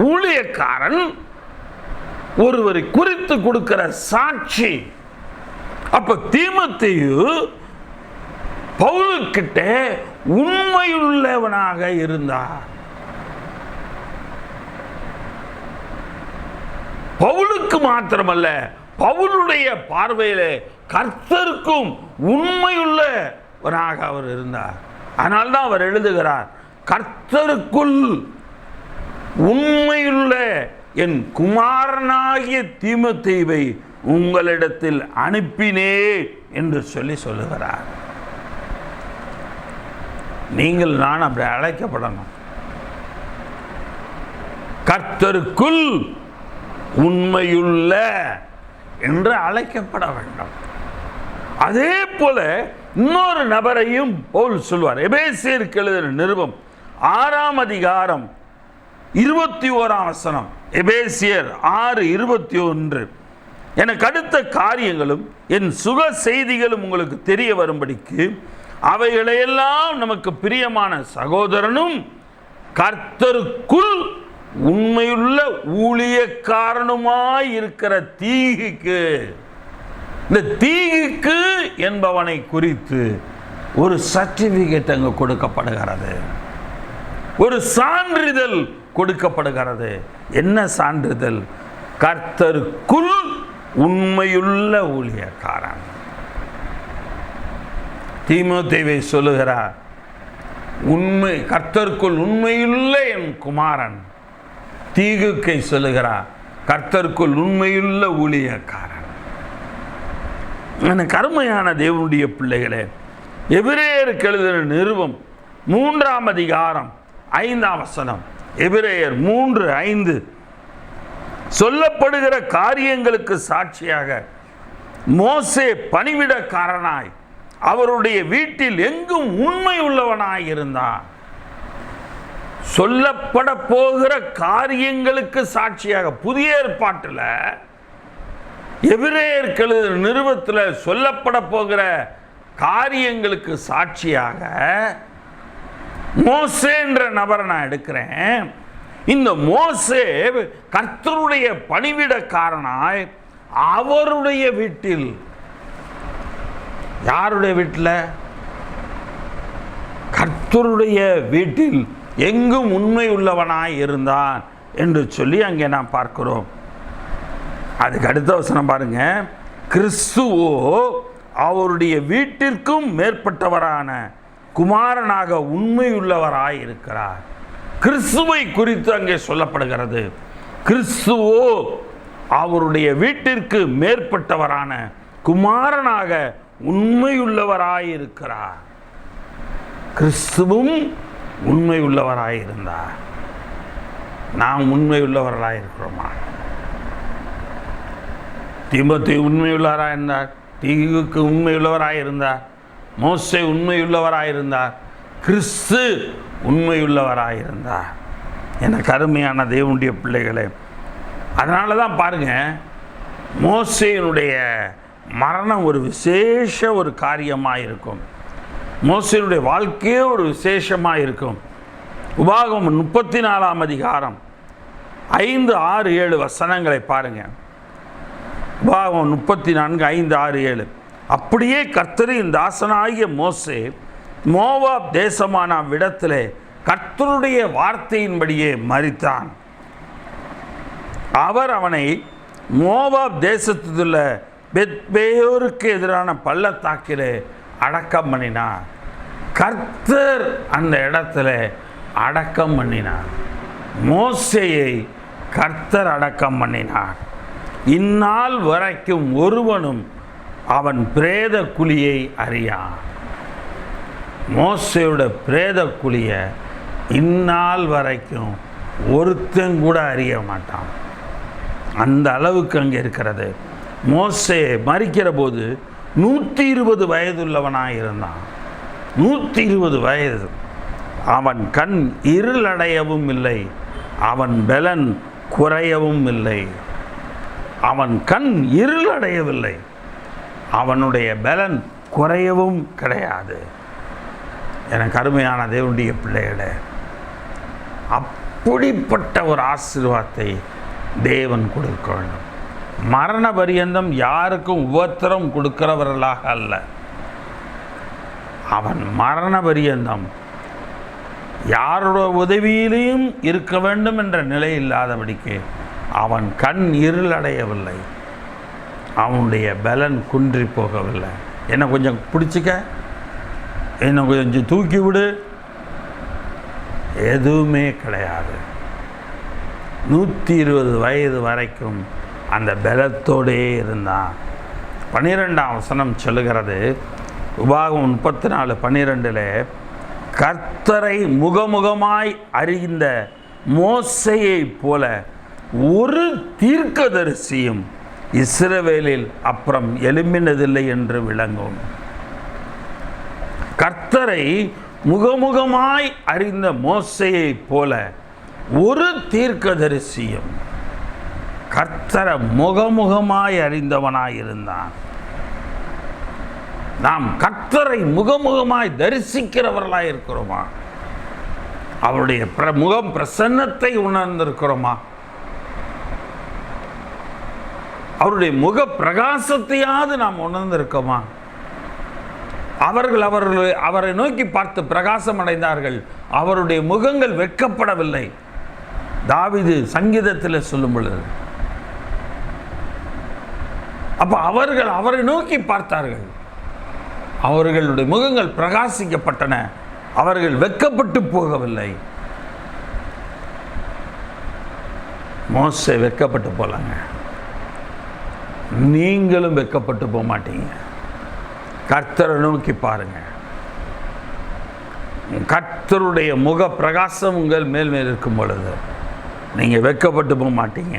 ஊழியக்காரன் ஒருவரை குறித்து கொடுக்கிற சாட்சி. அப்ப தீமோத்தேயு பவுலுக்கிட்ட உண்மையுள்ளவனாக இருந்தார். பவுலுக்கு மாத்திரமல்ல, பவுலுடைய பார்வையிலே கர்த்தருக்கும் உண்மையுள்ளவனாக அவர் இருந்தார். அதனால்தான் அவர் எழுதுகிறார், கர்த்தருக்குள் உண்மையுள்ள என் குமாரனாகிய தீமோத்தேயுவை உங்களிடத்தில் அனுப்பினே என்று சொல்லுகிறார். நீங்கள் நான் அப்படி அழைக்கப்படணும். கர்த்தருக்குள் உண்மையுள்ள என்று அழைக்கப்பட வேண்டும். அதே போல இன்னொரு நபரையும் பவுல் சொல்வார். எபேசியருக்கு எழுதின நிருபம் 6ஆம் அதிகாரம் 21ஆம் வசனம். எபேசியர் 6:21. எனக்கு அடுத்த காரியங்களும் என் சுக செய்திகளும் உங்களுக்கு தெரிய வரும்படிக்கு அவைகளையெல்லாம் நமக்கு பிரியமான சகோதரனும் கர்த்தருக்குள் உண்மையுள்ள ஊழியக்காரனுமாய் இருக்கிற தீகிக்கு, இந்த தீகிக்கு என்பவனை குறித்து ஒரு சர்டிபிகேட் அங்கு கொடுக்கப்படுகிறது, ஒரு சான்றிதழ் கொடுக்கப்படுகிறது. என்ன சான்றிதழ்? கர்த்தருக்குள் உண்மையுள்ள ஊழியக்காரன். தீமோத்தேயுவை சொல்லுகிறார், உண்மை கர்த்தருக்குள் உண்மையுள்ள என் குமாரன். தீகுக்கை சொல்லுகிறார், கர்த்தருக்குள் உண்மையுள்ள ஊழியக்காரன். எனக்கு அருமையான தேவனுடைய பிள்ளைகளே, எபிரேயருக்கு எழுதின நிருபம் 3ஆம் அதிகாரம் 5ஆம் வசனம். எபிரேயர் 3:5. சொல்லப்படுகிற காரியங்களுக்கு சாட்சியாக மோசே பணிவிடக்காரனாய் அவருடைய வீட்டில் எங்கும் உண்மை உள்ளவனாய் இருந்தான். சொல்லப்பட போகிற காரியங்களுக்கு சாட்சியாக புதிய ஏற்பாட்டில் எபிரேயர்கள் நிருபத்தில் சொல்லப்பட போகிற காரியங்களுக்கு சாட்சியாக மோசே என்ற நபரை நான் எடுக்கிறேன். இந்த மோசே கர்த்தருடைய பணிவிடக்காரனாய் அவருடைய வீட்டில், யாருடைய வீட்டில்? கர்த்தருடைய வீட்டில் எங்கும் உண்மை உள்ளவனாய் இருந்தான் என்று சொல்லி அங்கே நாம் பார்க்கிறோம். அதுக்கு அடுத்த வசனம் பாருங்க. கிறிஸ்துவோ அவருடைய வீட்டிற்கும் மேற்பட்டவரான குமாரனாக உண்மையுள்ளவராய் இருக்கிறார். கிறிஸ்துவை குறித்து அங்கே சொல்லப்படுகிறது. கிறிஸ்துவோ அவருடைய வீட்டிற்கு மேற்பட்டவரான குமாரனாக உண்மையுள்ளவராய் இருக்கிறார். கிறிஸ்துவும் உண்மை உள்ளவராய் இருந்தார். நாம் உண்மை உள்ளவர்களாக இருக்கிறோமா? தீமோத்தேயு உண்மையுள்ளவராக இருந்தார். தீகுக்கு உண்மையுள்ளவராக இருந்தார். மோசே உண்மையுள்ளவராக இருந்தார். கிறிஸ்து உண்மையுள்ளவராக இருந்தார். எனக்கு அருமையான தேவனுடைய பிள்ளைகளே, அதனால தான் பாருங்க, மோசேயினுடைய மரணம் ஒரு விசேஷ ஒரு காரியமாக இருக்கும். மோசேயினுடைய வாழ்க்கையே ஒரு விசேஷமாக இருக்கும். உபாகமம் 34ஆம் அதிகாரம் 5, 6, 7 வசனங்களை பாருங்க. உபாகமம் 34, 5, 6, 7. அப்படியே கர்த்தரின் தாசனாகிய மோசே மோவாப் தேசமான அவ்விடத்திலே கர்த்தருடைய வார்த்தையின்படியே மரித்தான். அவர் அவனை மோவாப் தேசத்துள்ள பெத்பேயோருக்கு எதிரான பள்ளத்தாக்கிலே அடக்கம் பண்ணினார். கர்த்தர் அந்த இடத்துல அடக்கம் பண்ணினார். மோசேயை கர்த்தர் அடக்கம் பண்ணினார். இந்நாள் வரைக்கும் ஒருவனும் அவன் பிரேத குழியை அறியான். மோசேயோட பிரேத குழியை இந்நாள் வரைக்கும் ஒருத்தன் கூட அறிய மாட்டான். அந்த அளவுக்கு அங்கே இருக்கிறது. மோசே மரிக்கிற போது 120 வயதுள்ளவனாக இருந்தான். 120 வயது. அவன் கண் இருளடையவும் இல்லை, அவன் பலன் குறையவும் இல்லை. அவன் கண் இருளடையவில்லை, அவனுடைய பலன் குறையவும் கிடையாது. எனக்கு அருமையான தேவனுடைய பிள்ளைகளே, அப்படிப்பட்ட ஒரு ஆசீர்வாதத்தை தேவன் கொடுக்க வேண்டும். மரண பரியந்தம் யாருக்கும் உபத்திரம் கொடுக்கிறவர்களாக அல்ல. அவன் மரண பரியந்தம் யாரோட உதவியிலையும் இருக்க வேண்டும் என்ற நிலை இல்லாதபடிக்கு அவன் கண் இருளடையவில்லை, அவனுடைய பலன் குன்றி போகவில்லை. என்னை கொஞ்சம் பிடிச்சிக்க, என்னை கொஞ்சம் தூக்கி விடு, எதுவுமே கிடையாது. 120 வயது வரைக்கும் அந்த பலத்தோடே இருந்தான். 12ஆம் வசனம் சொல்லுகிறது, உபாகமம் 34:12, கர்த்தரை முகமுகமாய் அறிந்த மோசேயை போல ஒரு தீர்க்கதரிசியும் இஸ்ரவேலில் அப்புறம் எழும்பினதில்லை என்று விளங்கும். கர்த்தரை முகமுகமாய் அறிந்த மோசேயை போல ஒரு தீர்க்கதரிசியும் கர்த்தரை முகமுகமாய் அறிந்தவனாய் இருந்தான். நாம் கர்த்தரை முகமுகமாய் தரிசிக்கிறவர்களாய் இருக்கிறோமா? அவருடைய முகம் பிரசன்னத்தை உணர்ந்திருக்கிறோமா? அவருடைய முக பிரகாசத்தையாவது நாம் உணர்ந்திருக்கோமா? அவரை நோக்கி பார்த்து பிரகாசம் அடைந்தார்கள். அவருடைய முகங்கள் வெட்கப்படவில்லை. தாவீது சங்கீதத்தில் சொல்லும் பொழுது, அப்ப அவர்கள் அவரை நோக்கி பார்த்தார்கள். அவர்களுடைய முகங்கள் பிரகாசிக்கப்பட்டன. அவர்கள் வெட்கப்பட்டு போகவில்லை. மோசே வெட்கப்பட்டு போலாங்க. நீங்களும் வெட்கப்பட்டு போக மாட்டீங்க. கர்த்தரை நோக்கி பாருங்க. கர்த்தருடைய முக பிரகாசம் உங்கள் மேல் இருக்கும் பொழுது நீங்கள் வெட்கப்பட்டு போக மாட்டீங்க.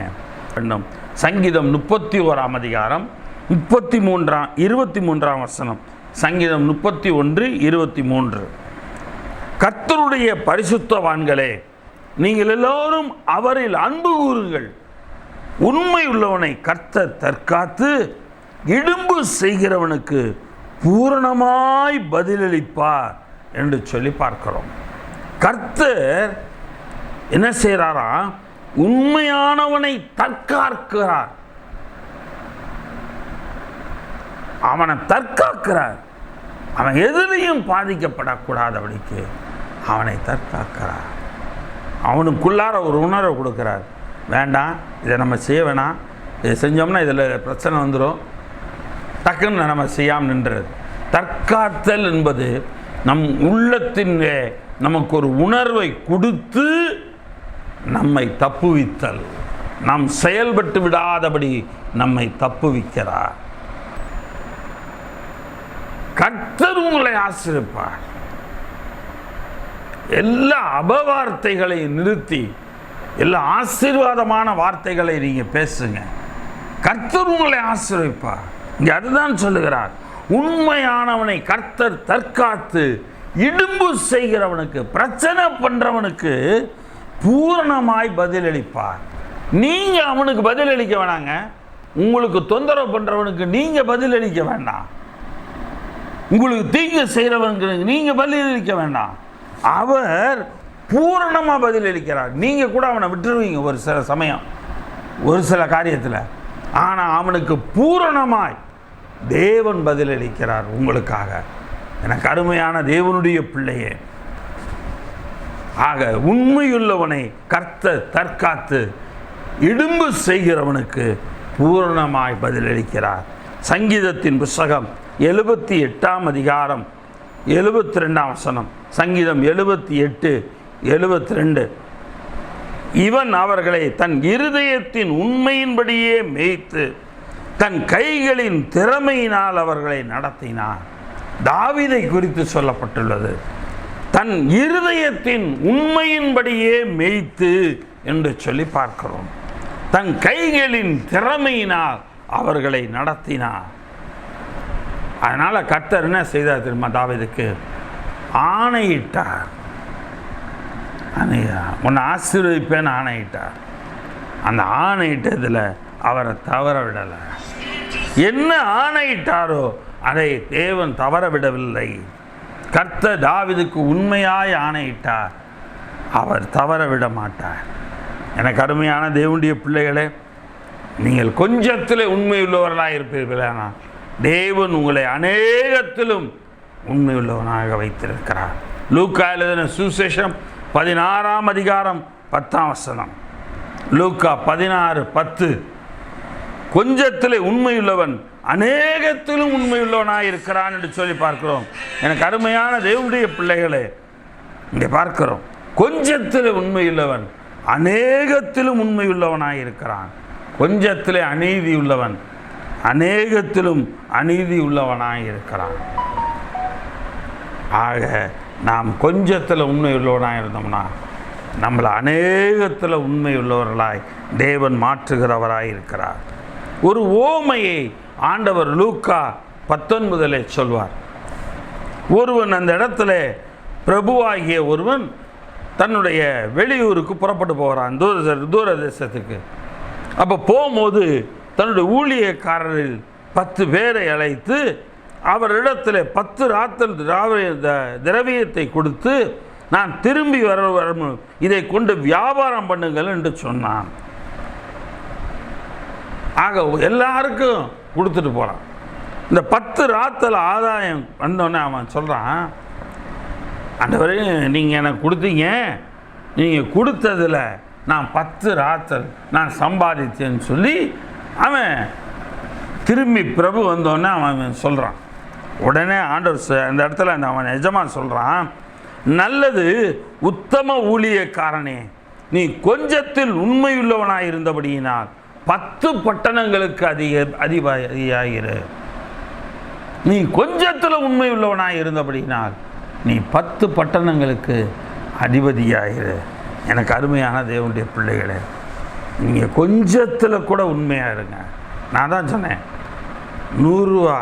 சங்கீதம் 31 அதிகாரம் 23 வசனம். சங்கீதம் 31:23. கர்த்தருடைய பரிசுத்தவான்களே, நீங்கள் எல்லோரும் அவரில் அன்பு கூறுங்கள். உண்மை உள்ளவனை கர்த்தர் தற்காத்து இடும்பு செய்கிறவனுக்கு பூரணமாய் பதிலளிப்பார் என்று சொல்லி பார்க்கிறோம். கர்த்தர் என்ன செய்கிறாரா? உண்மையானவனை தற்காக்கிறார். அவனை தற்காக்கிறார். அவன் எதிலையும் பாதிக்கப்படக்கூடாதபடிக்கு அவனை தற்காக்கிறார். அவனுக்குள்ளார ஒரு உணர்வை கொடுக்கிறார். வேண்டாம், இதை நம்ம செய்ய வேணாம், இதை செஞ்சோம்னா இதில் பிரச்சனை வந்துடும், டக்குன்னு நம்ம செய்யாமல் நின்றது. தற்காத்தல் என்பது நம் உள்ளத்தின் நமக்கு ஒரு உணர்வை கொடுத்து நம்மை தப்புவித்தல். நாம் செயல்பட்டு விடாதபடி நம்மை தப்புவிக்கிறார். கர்த்தர் உங்களை ஆசீர்வதிப்பார். எல்லா அபவார்த்தைகளை நிறுத்தி எல்லா ஆசீர்வாதமான வார்த்தைகளை நீங்கள் பேசுங்க. கர்த்தர் உங்களை ஆசீர்வதிப்பார். இங்கே அதுதான் சொல்லுகிறார். உண்மையானவனை கர்த்தர் தற்காத்து இடும்பு செய்கிறவனுக்கு, பிரச்சனை பண்றவனுக்கு பூரணமாய் பதிலளிப்பார். நீங்க அவனுக்கு பதிலளிக்க வேணாங்க. உங்களுக்கு தொந்தரவு பண்றவனுக்கு நீங்க பதிலளிக்க வேண்டாம். உங்களுக்கு தீங்கு செய்கிறவனுக்கு நீங்க பதிலளிக்க வேண்டாம். அவர் பூரணமா பதிலளிக்கிறார். நீங்க கூட அவனை விட்டுருவீங்க ஒரு சில சமயம், ஒரு சில காரியத்தில். ஆனா அவனுக்கு பூரணமாய் தேவன் பதிலளிக்கிறார் உங்களுக்காக. எனக்கு அருமையான தேவனுடைய பிள்ளையே, ஆக உண்மையுள்ளவனை கர்த்தர் தற்காத்து இடும்பு செய்கிறவனுக்கு பூரணமாய் பதிலளிக்கிறார். சங்கீதத்தின் புஸ்தகம் 78 அதிகாரம் 72 வசனம். சங்கீதம் 78:72. இவன் அவர்களை தன் இருதயத்தின் உண்மையின்படியே மேய்த்து தன் கைகளின் திறமையினால் அவர்களை நடத்தினார். தாவீதை குறித்து சொல்லப்பட்டுள்ளது. தன் இருதயத்தின் உண்மையின்படியே மேய்த்து என்று சொல்லி பார்க்கிறோம். தன் கைகளின் திறமையினால் அவர்களை நடத்தினார். அதனால கர்த்தர் என்ன செய்தார் தெரியுமா? தாவீதுக்கு ஆணையிட்டார். உன்னை ஆசீர்வதிப்பேன்னு ஆணையிட்டார். அந்த ஆணையிட்டதில் அவரை தவற விடலை. என்ன ஆணையிட்டாரோ அதை தேவன் தவற விடவில்லை. கர்த்தர் தாவீதுக்கு உண்மையாய் ஆணையிட்டார். அவர் தவற விட மாட்டார். எனக்கு அருமையான தேவனுடைய பிள்ளைகளே, நீங்கள் கொஞ்சத்திலே உண்மையுள்ளவர்களாக இருப்பீர்களானால் தேவன் உங்களை அநேகத்திலும் உண்மையுள்ளவனாக வைத்திருக்கிறார். லூக்கா எழுதின சுவிசேஷம் 16 அதிகாரம் 10 வசனம். லூக்கா 16:10. கொஞ்சத்திலே உண்மையுள்ளவன் அநேகத்திலும் உண்மையுள்ளவனாக இருக்கிறான் என்று சொல்லி பார்க்கிறோம். எனக்கு அருமையான தேவனுடைய பிள்ளைகளே, இங்கே பார்க்கிறோம். கொஞ்சத்திலே உண்மையுள்ளவன் அநேகத்திலும் உண்மையுள்ளவனாக இருக்கிறான். கொஞ்சத்திலே அநீதி உள்ளவன் அநேகத்திலும் அநீதி உள்ளவனாக இருக்கிறான். ஆக நாம் கொஞ்சத்தில் உண்மை உள்ளவனாக இருந்தோம்னா நம்மளை அநேகத்தில் உண்மை உள்ளவர்களாய் தேவன் மாற்றுகிறவராய் இருக்கிறார். ஒரு ஓமையை ஆண்டவர் லூக்கா 19 சொல்வார். ஒருவன் அந்த இடத்துல பிரபுவாகிய ஒருவன் தன்னுடைய வெளியூருக்கு புறப்பட்டு போகிறான், தூர தேசத்துக்கு. அப்போ போகும்போது தன்னுடைய ஊழியக்காரரில் 10 பேரை அழைத்து அவரிடத்தில் 10 ராத்தல் திரவியத்தை கொடுத்து, நான் திரும்பி வர இதை கொண்டு வியாபாரம் பண்ணுங்கள் என்று சொன்னான். ஆக எல்லாருக்கும் கொடுத்துட்டு போகிறான். இந்த 10 ராத்தல் ஆதாயம் வந்தோடனே அவன் சொல்கிறான், ஆண்டவரே நீங்கள் எனக்கு கொடுத்தீங்க, நீங்கள் கொடுத்ததில் நான் 10 ராத்தல் நான் சம்பாதித்தேன்னு சொல்லி அவன் திரும்பி பிரபு வந்தோடனே அவன் சொல்கிறான். உடனே ஆண்டவர் அந்த இடத்துல அவன் எஜமான் சொல்கிறான், நல்லது உத்தம ஊழியக்காரனே, நீ கொஞ்சத்தில் உண்மையுள்ளவனாக இருந்தபடியினால் 10 பட்டணங்களுக்கு அதிபதியாயிரு. நீ கொஞ்சத்தில் உண்மையுள்ளவனாக இருந்தபடியினால் நீ 10 பட்டணங்களுக்கு அதிபதியாயிரு. எனக்கு அருமையான தேவனுடைய பிள்ளைகளே, நீங்கள் கொஞ்சத்தில் கூட உண்மையாக இருங்க. நான் தான் சொன்னேன், 100 ரூபா,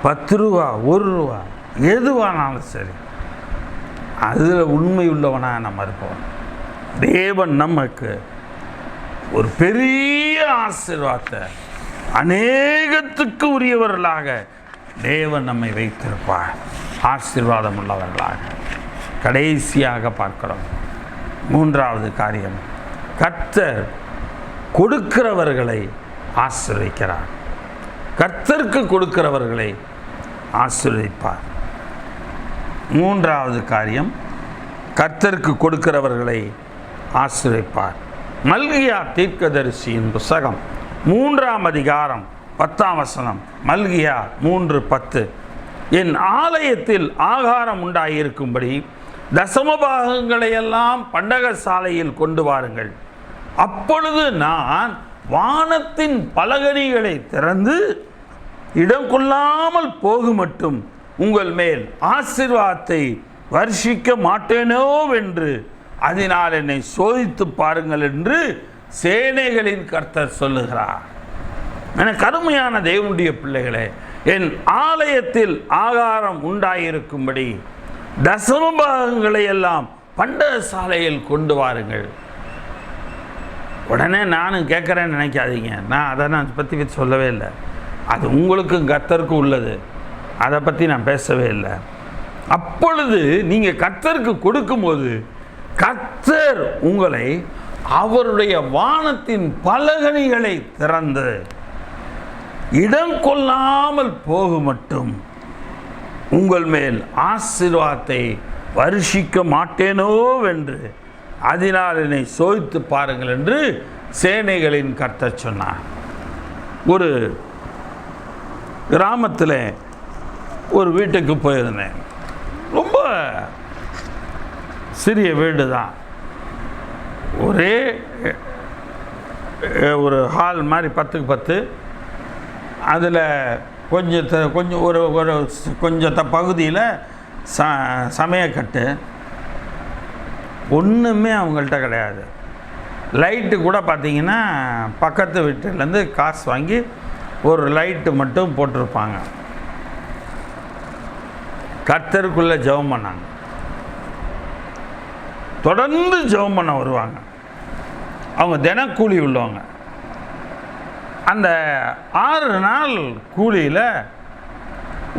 10 ரூபா, 1 ரூபா, எதுவானாலும் சரி, அதில் உண்மை உள்ளவனாக நம்ம இருப்போம். தேவன் நமக்கு ஒரு பெரிய ஆசீர்வாதத்தை, அநேகத்துக்கு உரியவர்களாக தேவன் நம்மை வைத்திருப்பார், ஆசீர்வாதம் உள்ளவர்களாக. கடைசியாக பார்க்கிறோம், 3வது காரியம், கர்த்தர் கொடுக்கிறவர்களை ஆசீர்வதிக்கிறார். கர்த்தருக்கு கொடுக்கிறவர்களை ஆசீர்வதிப்பார். 3வது காரியம், கர்த்தருக்கு கொடுக்கிறவர்களை ஆசீர்வதிப்பார். மல்கியா தீர்க்கதரிசியின் புஸ்தகம் 3ஆம் அதிகாரம் 10ஆம் வசனம். மல்கியா 3:10. என் ஆலயத்தில் ஆகாரம் உண்டாயிருக்கும்படி தசமபாகங்களையெல்லாம் பண்டக சாலையில் கொண்டு வாருங்கள். அப்பொழுது நான் வானத்தின் பலகணிகளை திறந்து இடம் கொள்ளாமல் போகுமட்டும் உங்கள் மேல் ஆசீர்வாதத்தை வருஷிக்க மாட்டேனோவென்று அதனால் என்னை சோதித்து பாருங்கள் என்று சேனைகளின் கர்த்தர் சொல்லுகிறார். எனக்கு அருமையான தேவனுடைய பிள்ளைகளே, என் ஆலயத்தில் ஆகாரம் உண்டாயிருக்கும்படி தசமபாகங்களை எல்லாம் பண்டக சாலையில் கொண்டு வாருங்கள். உடனே நானும் கேட்குறேன்னு நினைக்காதீங்க, நான் பற்றி சொல்லவே இல்லை. அது உங்களுக்கும் கர்த்தருக்கும் உள்ளது, அதை பற்றி நான் பேசவே இல்லை. அப்பொழுது நீங்கள் கர்த்தருக்கு கொடுக்கும்போது கர்த்தர் உங்களை அவருடைய வானத்தின் பலகணிகளை திறந்து இடம் கொள்ளாமல் போகுமட்டும் உங்கள் மேல் ஆசீர்வாதத்தை வருஷிக்க மாட்டேனோவென்று அதனால் என்னை சோதித்து பாருங்கள் என்று சேனைகளின் கர்த்தர் சொன்னார். ஒரு கிராமத்தில் ஒரு வீட்டுக்கு போயிருந்தேன். ரொம்ப சிறிய வீடு தான், ஒரே ஒரு ஹால் மாதிரி 10க்கு 10. அதில் கொஞ்சம் பகுதியில் சமையக்கட்டு, ஒன்றுமே அவங்கள்ட்ட கிடையாது. லைட்டு கூட பார்த்திங்கன்னா பக்கத்து வீட்டிலேருந்து காசு வாங்கி ஒரு லைட்டு மட்டும் போட்டிருப்பாங்க. கர்த்தருக்குள்ளே ஜெபம் பண்ணாங்க, தொடர்ந்து ஜெபம் பண்ண வருவாங்க. அவங்க தினக்கூலி உள்ளவங்க. அந்த 6 நாள் கூலியில்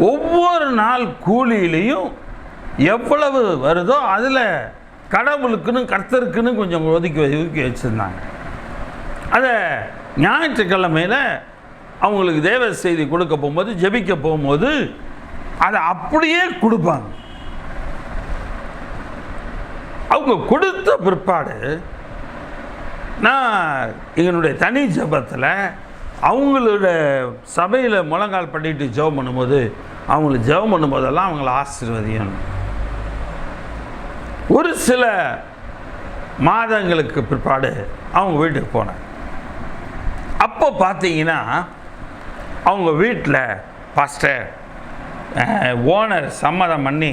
ஒவ்வொரு நாள் கூலியிலையும் எவ்வளவு வருதோ அதில் கடவுளுக்குன்னு கர்த்தருக்குன்னு கொஞ்சம் ஒதுக்கி வச்சுருந்தாங்க. அதை ஞாயிற்றுக்கிழமையில் அவங்களுக்கு தேவ செய்தி கொடுக்க போகும்போது, ஜெபிக்க போகும்போது அதை அப்படியே கொடுப்பாங்க. அவங்க கொடுத்த பிற்பாடு நான் எங்களுடைய தனி ஜெபத்தில் அவங்களோட சபையில் முழங்கால் பண்ணிட்டு ஜெபம் பண்ணும்போது, அவங்களுக்கு ஜெபம் பண்ணும்போதெல்லாம் அவங்கள ஆசீர்வதியும். ஒரு சில மாதங்களுக்கு பிற்பாடு அவங்க வீட்டுக்கு போனேன். அப்போ பார்த்தீங்கன்னா அவங்க வீட்டில் பாஸ்டர் ஓனர் சம்மதம் பண்ணி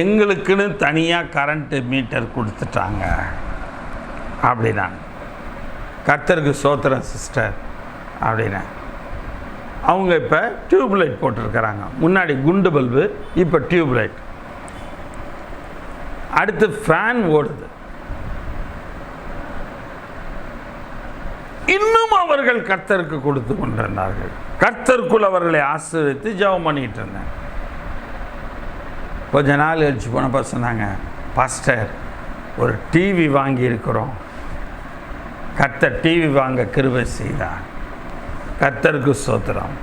எங்களுக்குன்னு தனியாக கரண்ட்டு மீட்டர் கொடுத்துட்டாங்க அப்படின்னா. கர்த்தருக்கு சோத்திரம் சிஸ்டர் அப்படின்னா. அவங்க இப்போ டியூப்லைட் போட்டிருக்கிறாங்க. முன்னாடி குண்டு பல்பு, இப்போ டியூப்லைட். அடுத்து ஃபேன் ஓடுது. இன்னும் அவர்கள் கர்த்தருக்கு கொடுத்து கொண்டிருந்தார்கள். கர்த்தருக்குள் அவர்களை ஆசீர்வதித்து ஜெபம் பண்ணிட்டு இருந்தேன். கொஞ்ச நாள் கழிச்சு போனப்போ சொன்னாங்க, பாஸ்டர் ஒரு டிவி வாங்கியிருக்கிறோம், கர்த்தர் டிவி வாங்க கிருபை செய்தார், கர்த்தருக்கு ஸ்தோத்திரம்.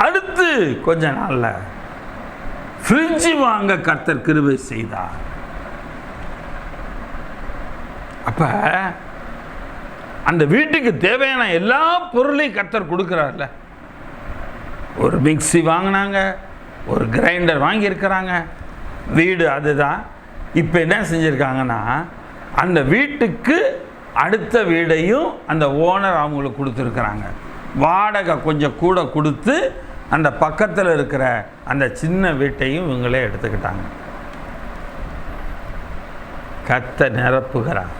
அடுத்து கொஞ்ச நாளில் ஃப்ரிட்ஜ் வாங்க கர்த்தர் கிருபை செய்தார். அப்போ அந்த வீட்டுக்கு தேவையான எல்லா பொருளையும் கர்த்தர் கொடுக்குறார்ல. ஒரு மிக்சி வாங்கினாங்க, ஒரு கிரைண்டர் வாங்கியிருக்கிறாங்க. வீடு அதுதான். இப்போ என்ன செஞ்சுருக்காங்கன்னா, அந்த வீட்டுக்கு அடுத்த வீடையும் அந்த ஓனர் அவங்களுக்கு கொடுத்துருக்குறாங்க. வாடகை கொஞ்சம் கூட கொடுத்து அந்த பக்கத்தில் இருக்கிற அந்த சின்ன வீட்டையும் இவங்களே எடுத்துக்கிட்டாங்க. கர்த்தர் நிரப்புகிறார்.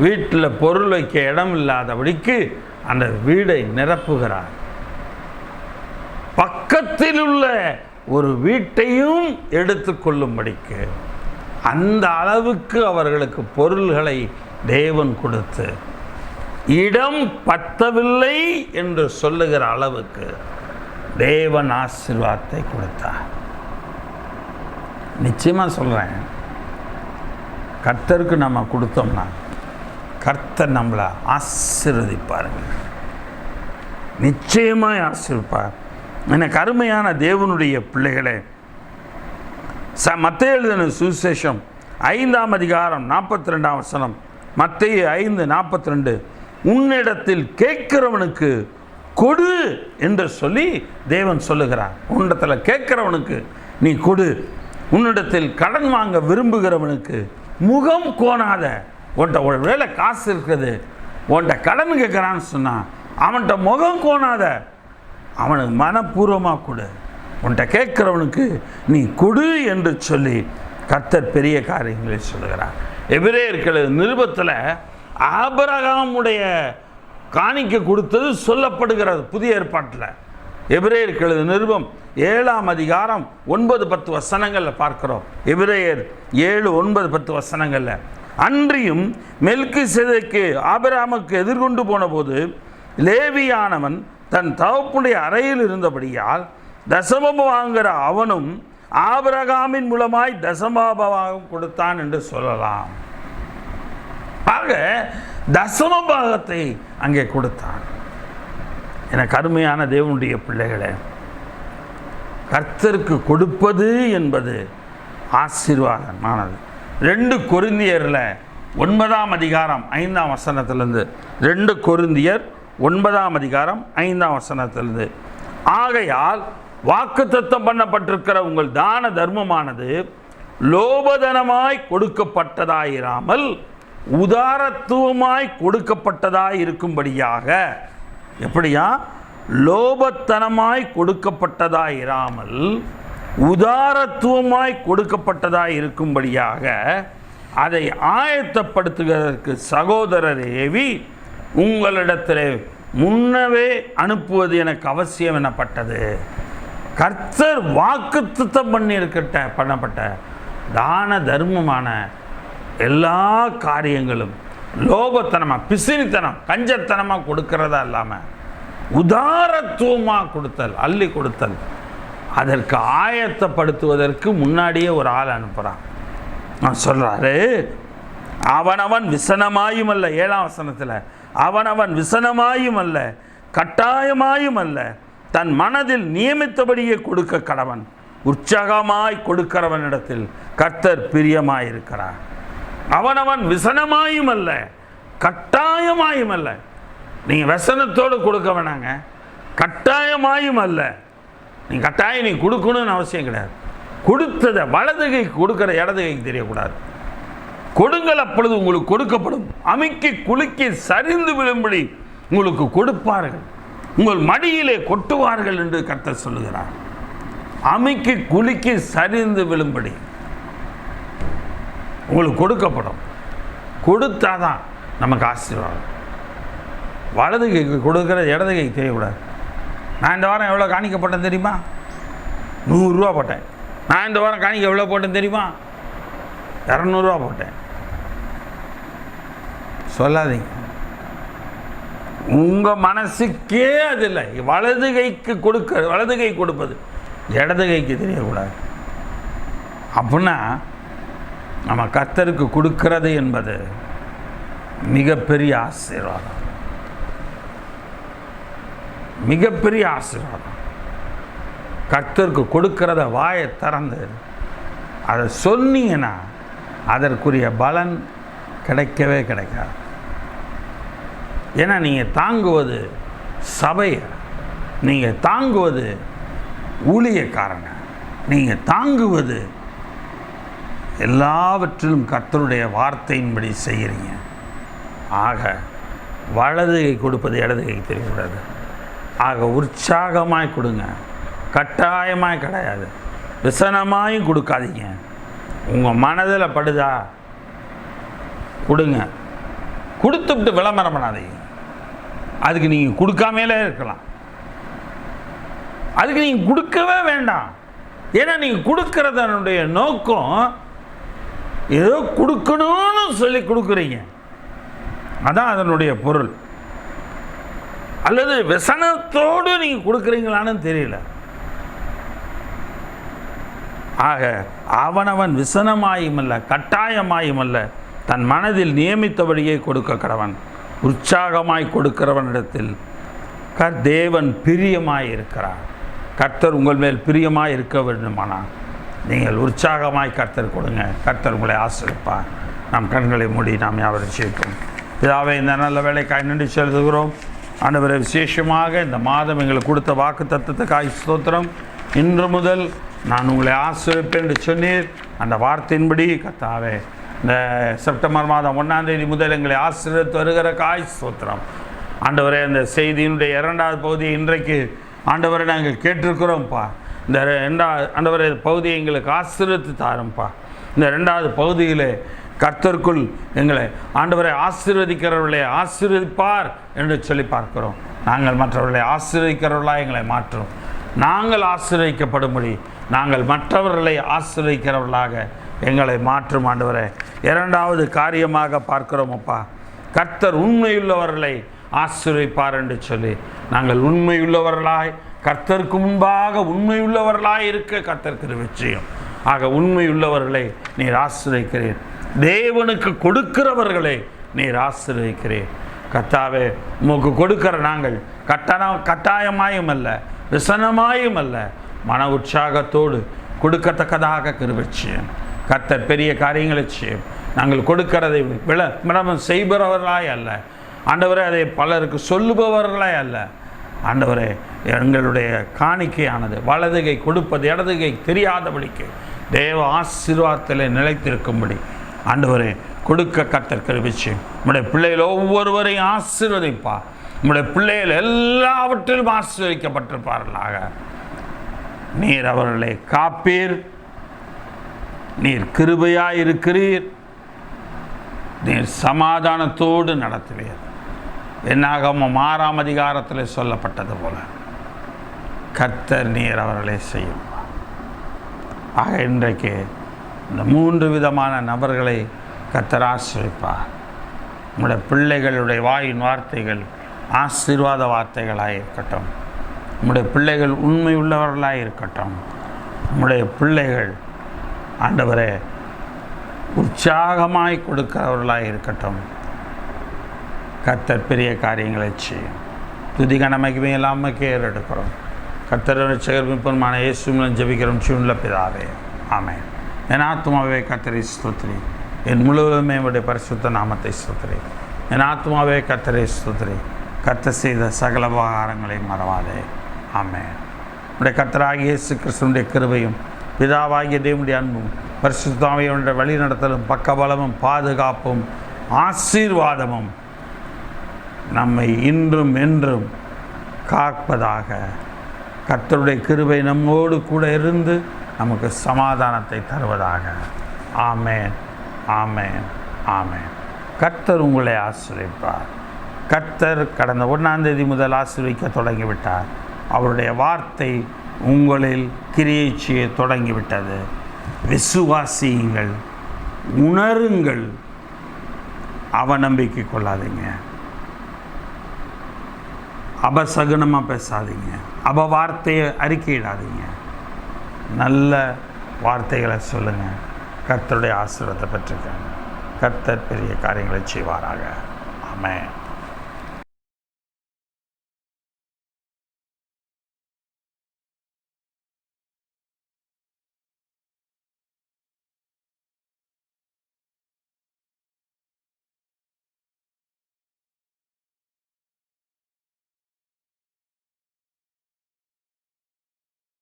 வீட்டில் பொருள் வைக்க இடம் இல்லாதபடிக்கு அந்த வீடை நிரப்புகிறார். பக்கத்தில் உள்ள ஒரு வீட்டையும் எடுத்துக்கொள்ளும்படிக்கு அந்த அளவுக்கு அவர்களுக்கு பொருள்களை தேவன் கொடுத்து, இடம் பத்தவில்லை என்று சொல்லுகிற அளவுக்கு தேவன் ஆசீர்வாதத்தை கொடுத்தார். நிச்சயமாக சொல்கிறேன், கர்த்தருக்கு நம்ம கொடுத்தோம்னா கர்த்தர் நம்மளை ஆசீர்வதிப்பாருங்க. நிச்சயமாக ஆசீர்வதிப்பார். எனக்கு அருமையான தேவனுடைய பிள்ளைகளே, மத்தேயு எழுதின சுவிசேஷம் 5ஆம் அதிகாரம் 42ஆம் வசனம், மத்தேயு 5:42, உன்னிடத்தில் கேட்கிறவனுக்கு கொடு என்று சொல்லி தேவன் சொல்லுகிறார். உன்னிடத்தில் கேட்கிறவனுக்கு நீ கொடு. உன்னிடத்தில் கடன் வாங்க விரும்புகிறவனுக்கு முகம் கோணாத. உன்கிட்ட ஒரு வேலை காசு இருக்குது, உன்கிட்ட கடன் கேட்குறான்னு சொன்னான், அவன்கிட்ட முகம் கோணாத, அவனுக்கு மனப்பூர்வமாக கொடு. உன்கிட்ட கேட்குறவனுக்கு நீ கொடு என்று சொல்லி கர்த்தர் பெரிய காரியங்களை சொல்லுகிறார். எபிரேயர்கள் நிருபத்தில் ஆபிரகாமுடைய காணிக்கை கொடுத்தது சொல்லப்படுகிறது புதிய ஏற்பாட்டில். எபிரேயர்கள் நிருபம் 7ஆம் அதிகாரம் 9-10 வசனங்களில் பார்க்கிறோம். எபிரேயர் 7:9-10 வசனங்களில், அன்றியும் மெல்கிசேதேக்கு ஆபிரகாமுக்கு எதிர்கொண்டு போன போது லேவியானவன் தன் தகப்பனுடைய அறையில் இருந்தபடியால் தசமம் வாங்குகிற அவனும் ஆபிரகாமின் மூலமாய் தசமபாகம் கொடுத்தான் என்று சொல்லலாம். ஆக தசமபாகத்தை அங்கே கொடுத்தான். எனக்கு அருமையான தேவனுடைய பிள்ளைகளே, கர்த்தருக்கு கொடுப்பது என்பது ஆசீர்வாதமானது. 2 கொரிந்தியரில் 9ஆம் அதிகாரம் 5ஆம் வசனத்திலிருந்து, 2 கொரிந்தியர் 9ஆம் அதிகாரம் 5ஆம் வசனத்திலிருந்து, ஆகையால் வாக்குத்தத்தம் பண்ணப்பட்டிருக்கிற உங்கள் தான தர்மமானது லோபதனமாய் கொடுக்கப்பட்டதாயிராமல் உதாரத்துவமாய் கொடுக்கப்பட்டதாய் இருக்கும்படியாக. எப்படியா? லோபத்தனமாய் கொடுக்கப்பட்டதாயிராமல் உதாரத்துவமாய் கொடுக்கப்பட்டதாய் இருக்கும்படியாக அதை ஆயத்தப்படுத்துவதற்கு சகோதரரேவி உங்களிடத்தில் முன்னவே அனுப்புவது எனக்கு அவசியம் எனப்பட்டது. கர்த்தர் வாக்குத்தத்தம் பண்ணப்பட்ட தான தர்மமான எல்லா காரியங்களும் லோபத்தனமாக, பிசினித்தனம், கஞ்சத்தனமாக கொடுக்கிறதா இல்லாமல் உதாரத்துவமாக கொடுத்தல், அள்ளி கொடுத்தல், அதற்கு ஆயத்தப்படுத்துவதற்கு முன்னாடியே ஒரு ஆள் அனுப்புகிறான். நான் சொல்கிறாரு, அவனவன் விசனமாயும் அல்ல, 7ஆம் வசனத்தில், அவனவன் விசனமாயும் அல்ல கட்டாயமாயும் அல்ல, தன் மனதில் நியமித்தபடியே கொடுக்க கடவன். உற்சாகமாய் கொடுக்கிறவனிடத்தில் கர்த்தர் பிரியமாயிருக்கிறார். அவனவன் விசனமாயும் அல்ல கட்டாயமாயும் அல்ல. நீங்கள் வசனத்தோடு கொடுக்க வேணாங்க, கட்டாயமாயும் அல்ல. நீங்கள் கட்டாயம் நீ கொடுக்கணும்னு அவசியம் கிடையாது. கொடுத்ததை வலது கை கொடுக்கிற இடது கைக்கு தெரியக்கூடாது. கொடுங்கள், அப்பொழுது உங்களுக்கு கொடுக்கப்படும். அமுக்கி குலுக்கி சரிந்து விழும்படி உங்களுக்கு கொடுப்பார்கள், உங்கள் மடியிலே கொட்டுவார்கள் என்று கர்த்தர் சொல்லுகிறார். அமுக்கி குலுக்கி சரிந்து விழும்படி உங்களுக்கு கொடுக்கப்படும். கொடுத்தாதான் நமக்கு ஆசீர்வாதம். வலது கைக்கு கொடுக்கிற இடது கைக்கு தெரியக்கூடாது. நான் இந்த வாரம் எவ்வளோ காணிக்க போட்டேன் தெரியுமா? 100 ரூபா போட்டேன். நான் இந்த வாரம் காணிக்க எவ்வளோ போட்டேன் தெரியுமா? 200 ரூபா போட்டேன். சொல்லாதீங்க. உங்கள் மனசுக்கே அது இல்லை. வலது கைக்கு வலது கை கொடுப்பது இடது கைக்கு தெரியக்கூடாது. அப்படின்னா நம்ம கர்த்தருக்கு கொடுக்கிறது என்பது மிகப்பெரிய ஆசீர்வாதம், மிகப்பெரிய ஆசீர்வாதம். கர்த்தருக்கு கொடுக்கிறத வாயை திறந்து அதை சொன்னீங்கன்னா அதற்குரிய பலன் கிடைக்கவே கிடைக்காது. ஏன்னா நீங்கள் தாங்குவது சபையை, நீங்கள் தாங்குவது ஊழியக்காரங்க, நீங்கள் தாங்குவது எல்லாவற்றிலும் கர்த்தருடைய வார்த்தையின்படி செய்கிறீங்க. ஆக வலது கை கொடுப்பது இடது கை தெரியக்கூடாது. ஆக உற்சாகமாய் கொடுங்க, கட்டாயமாய் கிடையாது, விசனமாயும் கொடுக்காதீங்க. உங்கள் மனதில் படுதா கொடுங்க, கொடுத்துவிட்டு விளம்பரம் பண்ணாதீங்க. அதுக்கு நீங்கள் கொடுக்காமலே இருக்கலாம், அதுக்கு நீங்கள் கொடுக்கவே வேண்டாம். ஏன்னா நீங்கள் கொடுக்கறதனுடைய நோக்கம் ஏதோ கொடுக்கணும்னு சொல்லி கொடுக்குறீங்க, அதான் அதனுடைய பொருள். அல்லது விசனத்தோடு நீங்கள் கொடுக்குறீங்களான்னு தெரியல. ஆக அவனவன் விசனமாயும் அல்ல, கட்டாயமாயும் அல்ல, தன் மனதில் நியமித்தபடியே கொடுக்க கடவன். உற்சாகமாய் கொடுக்கிறவனிடத்தில் தேவன் பிரியமாய் இருக்கிறார். கர்த்தர் உங்கள் மேல் பிரியமாய் இருக்க வேண்டுமானால் நீங்கள் உற்சாகமாய் கர்த்தர் கொடுங்க. கர்த்தர் உங்களை ஆசீர்வதிப்பார். நம் கண்களை மூடி நாம் யாவரும் சேர்ப்போம். இதாவே இந்த நல்ல வேலைக்காய் நன்றி செலுத்துகிறோம். ஆண்டவரே, விசேஷமாக இந்த மாதம் எங்களுக்கு கொடுத்த வாக்கு தத்தத்துக்காய் ஸ்தோத்திரம். இன்று முதல் நான் உங்களை ஆசீர்வதிப்பேன் என்று சொன்னீர். அந்த வார்த்தையின்படி கர்த்தாவே இந்த செப்டம்பர் மாதம் 1ஆம் தேதி முதல் எங்களை ஆசீர்வதித்து வருகிற காய் ஸ்தோத்திரம். ஆண்டவரே, அந்த செய்தியினுடைய 2வது பகுதியை இன்றைக்கு ஆண்டவரை நாங்கள் கேட்டிருக்கிறோம்ப்பா. இந்த ஆண்டவரே பகுதியை எங்களுக்கு ஆசீர்வதித்து தாரும்ப்பா. இந்த 2வது பகுதியில் கர்த்தருக்குள் எங்களை ஆண்டவரை ஆசீர்வதிக்கிறவர்களை ஆசீர்வதிப்பார் என்று சொல்லி பார்க்கிறோம். நாங்கள் மற்றவர்களை ஆசீர்வதிக்கிறவர்களாக எங்களை மாற்றோம். நாங்கள் ஆசீர்வதிக்கப்படும்படி நாங்கள் மற்றவர்களை ஆசீர்வதிக்கிறவர்களாக எங்களை மாற்றும் ஆண்டவரே. 2வது காரியமாக பார்க்கிறோம் அப்பா, கர்த்தர் உண்மையுள்ளவர்களை ஆசீர்வதிப்பார் என்று சொல்லி நாங்கள் உண்மையுள்ளவர்களாய் கர்த்தருக்கு முன்பாக உண்மையுள்ளவர்களாய் இருக்க கர்த்தருக்கு நிச்சயம். ஆக உண்மையுள்ளவர்களை நீர் ஆசீர்வதிக்கிறீர், தேவனுக்கு கொடுக்கிறவர்களை நீர் ஆசீர்வதிக்கிறீர். கர்த்தாவே, உமக்கு கொடுக்கிற நாங்கள் கட்டாயமாயும் அல்ல, விசனமாயும் அல்ல, மன உற்சாகத்தோடு கொடுக்கத்தக்கதாக கிருபை செய்யும். கர்த்தர் பெரிய காரியங்களை செய்யும். நாங்கள் கொடுக்கிறதை விளம்பரம் செய்பவர்களாய் அல்ல ஆண்டவரே, அதை பலருக்கு சொல்லுபவர்களாய் அல்ல ஆண்டவரே. எங்களுடைய காணிக்கையானது வலதுகை கொடுப்பது இடதுகை தெரியாதபடிக்கு தேவ ஆசீர்வாதத்தில் நிலைத்திருக்கும்படி ஆண்டவரே கொடுக்க கர்த்தர் கிருபை செய்யும். நம்முடைய பிள்ளைகள் ஒவ்வொருவரையும் ஆசீர்வதிப்பா. நம்முடைய பிள்ளைகள் எல்லாவற்றிலும் ஆசீர்வதிக்கப்பட்டிருப்பார்களாக. நீர் அவர்களை காப்பீர், நீர் கிருபையாய் இருக்கிறீர், நீர் சமாதானத்தோடு நடத்துவீர். என்னாகமம் 6ஆம் அதிகாரத்தில் சொல்லப்பட்டது போல கர்த்தர் நீர் அவர்களை செய்யும். ஆக இன்றைக்கு இந்த 3 விதமான நபர்களை கர்த்தர் ஆசீர்வதிப்பார். நம்முடைய பிள்ளைகளுடைய வாயின் வார்த்தைகள் ஆசீர்வாத வார்த்தைகளாக இருக்கட்டும். நம்முடைய பிள்ளைகள் உண்மை உள்ளவர்களாக இருக்கட்டும். நம்முடைய பிள்ளைகள் ஆண்டவரே உற்சாகமாய் கொடுக்கிறவர்களாக இருக்கட்டும். கர்த்தர் பெரிய காரியங்களை செய்யும். துதி கனமைக்குமே எல்லாமே ஏறெடுக்கிறோம். கர்த்தர் சேகரிப்பமான இயேசு மூலம் ஜெபிக்கிறோம் ஜீவனுள்ள பிதாவே, ஆமென். என் ஆத்மாவே கர்த்தரை ஸ்தோத்திரி, என் முழுவதுமே உடைய பரிசுத்த நாமத்தை ஸ்தோத்திரி. என் ஆத்மாவே கர்த்தரை ஸ்தோத்திரி, கர்த்தர் செய்த சகல உபகாரங்களை மறவாதே, ஆமென். உடைய கர்த்தராகிய இயேசு கிறிஸ்துவினுடைய கிருபையும் பிதாவாகிய தேவனுடைய அன்பும் பரிசுத்தாவியுடைய வழி நடத்தலும் பக்கபலமும் பாதுகாப்பும் ஆசீர்வாதமும் நம்மை இன்றும் என்றும் காப்பதாக. கர்த்தருடைய கிருபை நம்மோடு கூட இருந்து நமக்கு சமாதானத்தை தருவதாக. ஆமென், ஆமென், ஆமென். கர்த்தர் உங்களை ஆசீர்வதிப்பார். கர்த்தர் கடந்த 1ஆம் தேதி முதல் ஆசீர்வதிக்க தொடங்கிவிட்டார். அவருடைய வார்த்தை உங்களில் கிரியை செய்ய தொடங்கிவிட்டது. விசுவாசியுங்கள், உணருங்கள், அவநம்பிக்கை கொள்ளாதீங்க, அபசகுனமாக பேசாதீங்க, வார்த்தையை அறிக்கையிடாதீங்க, நல்ல வார்த்தைகளை சொல்லுங்கள். கர்த்தருடைய ஆசீர்வாதத்தை பெற்றுக்கங்க. கர்த்தர் பெரிய காரியங்களை செய்வாராக. ஆமென்.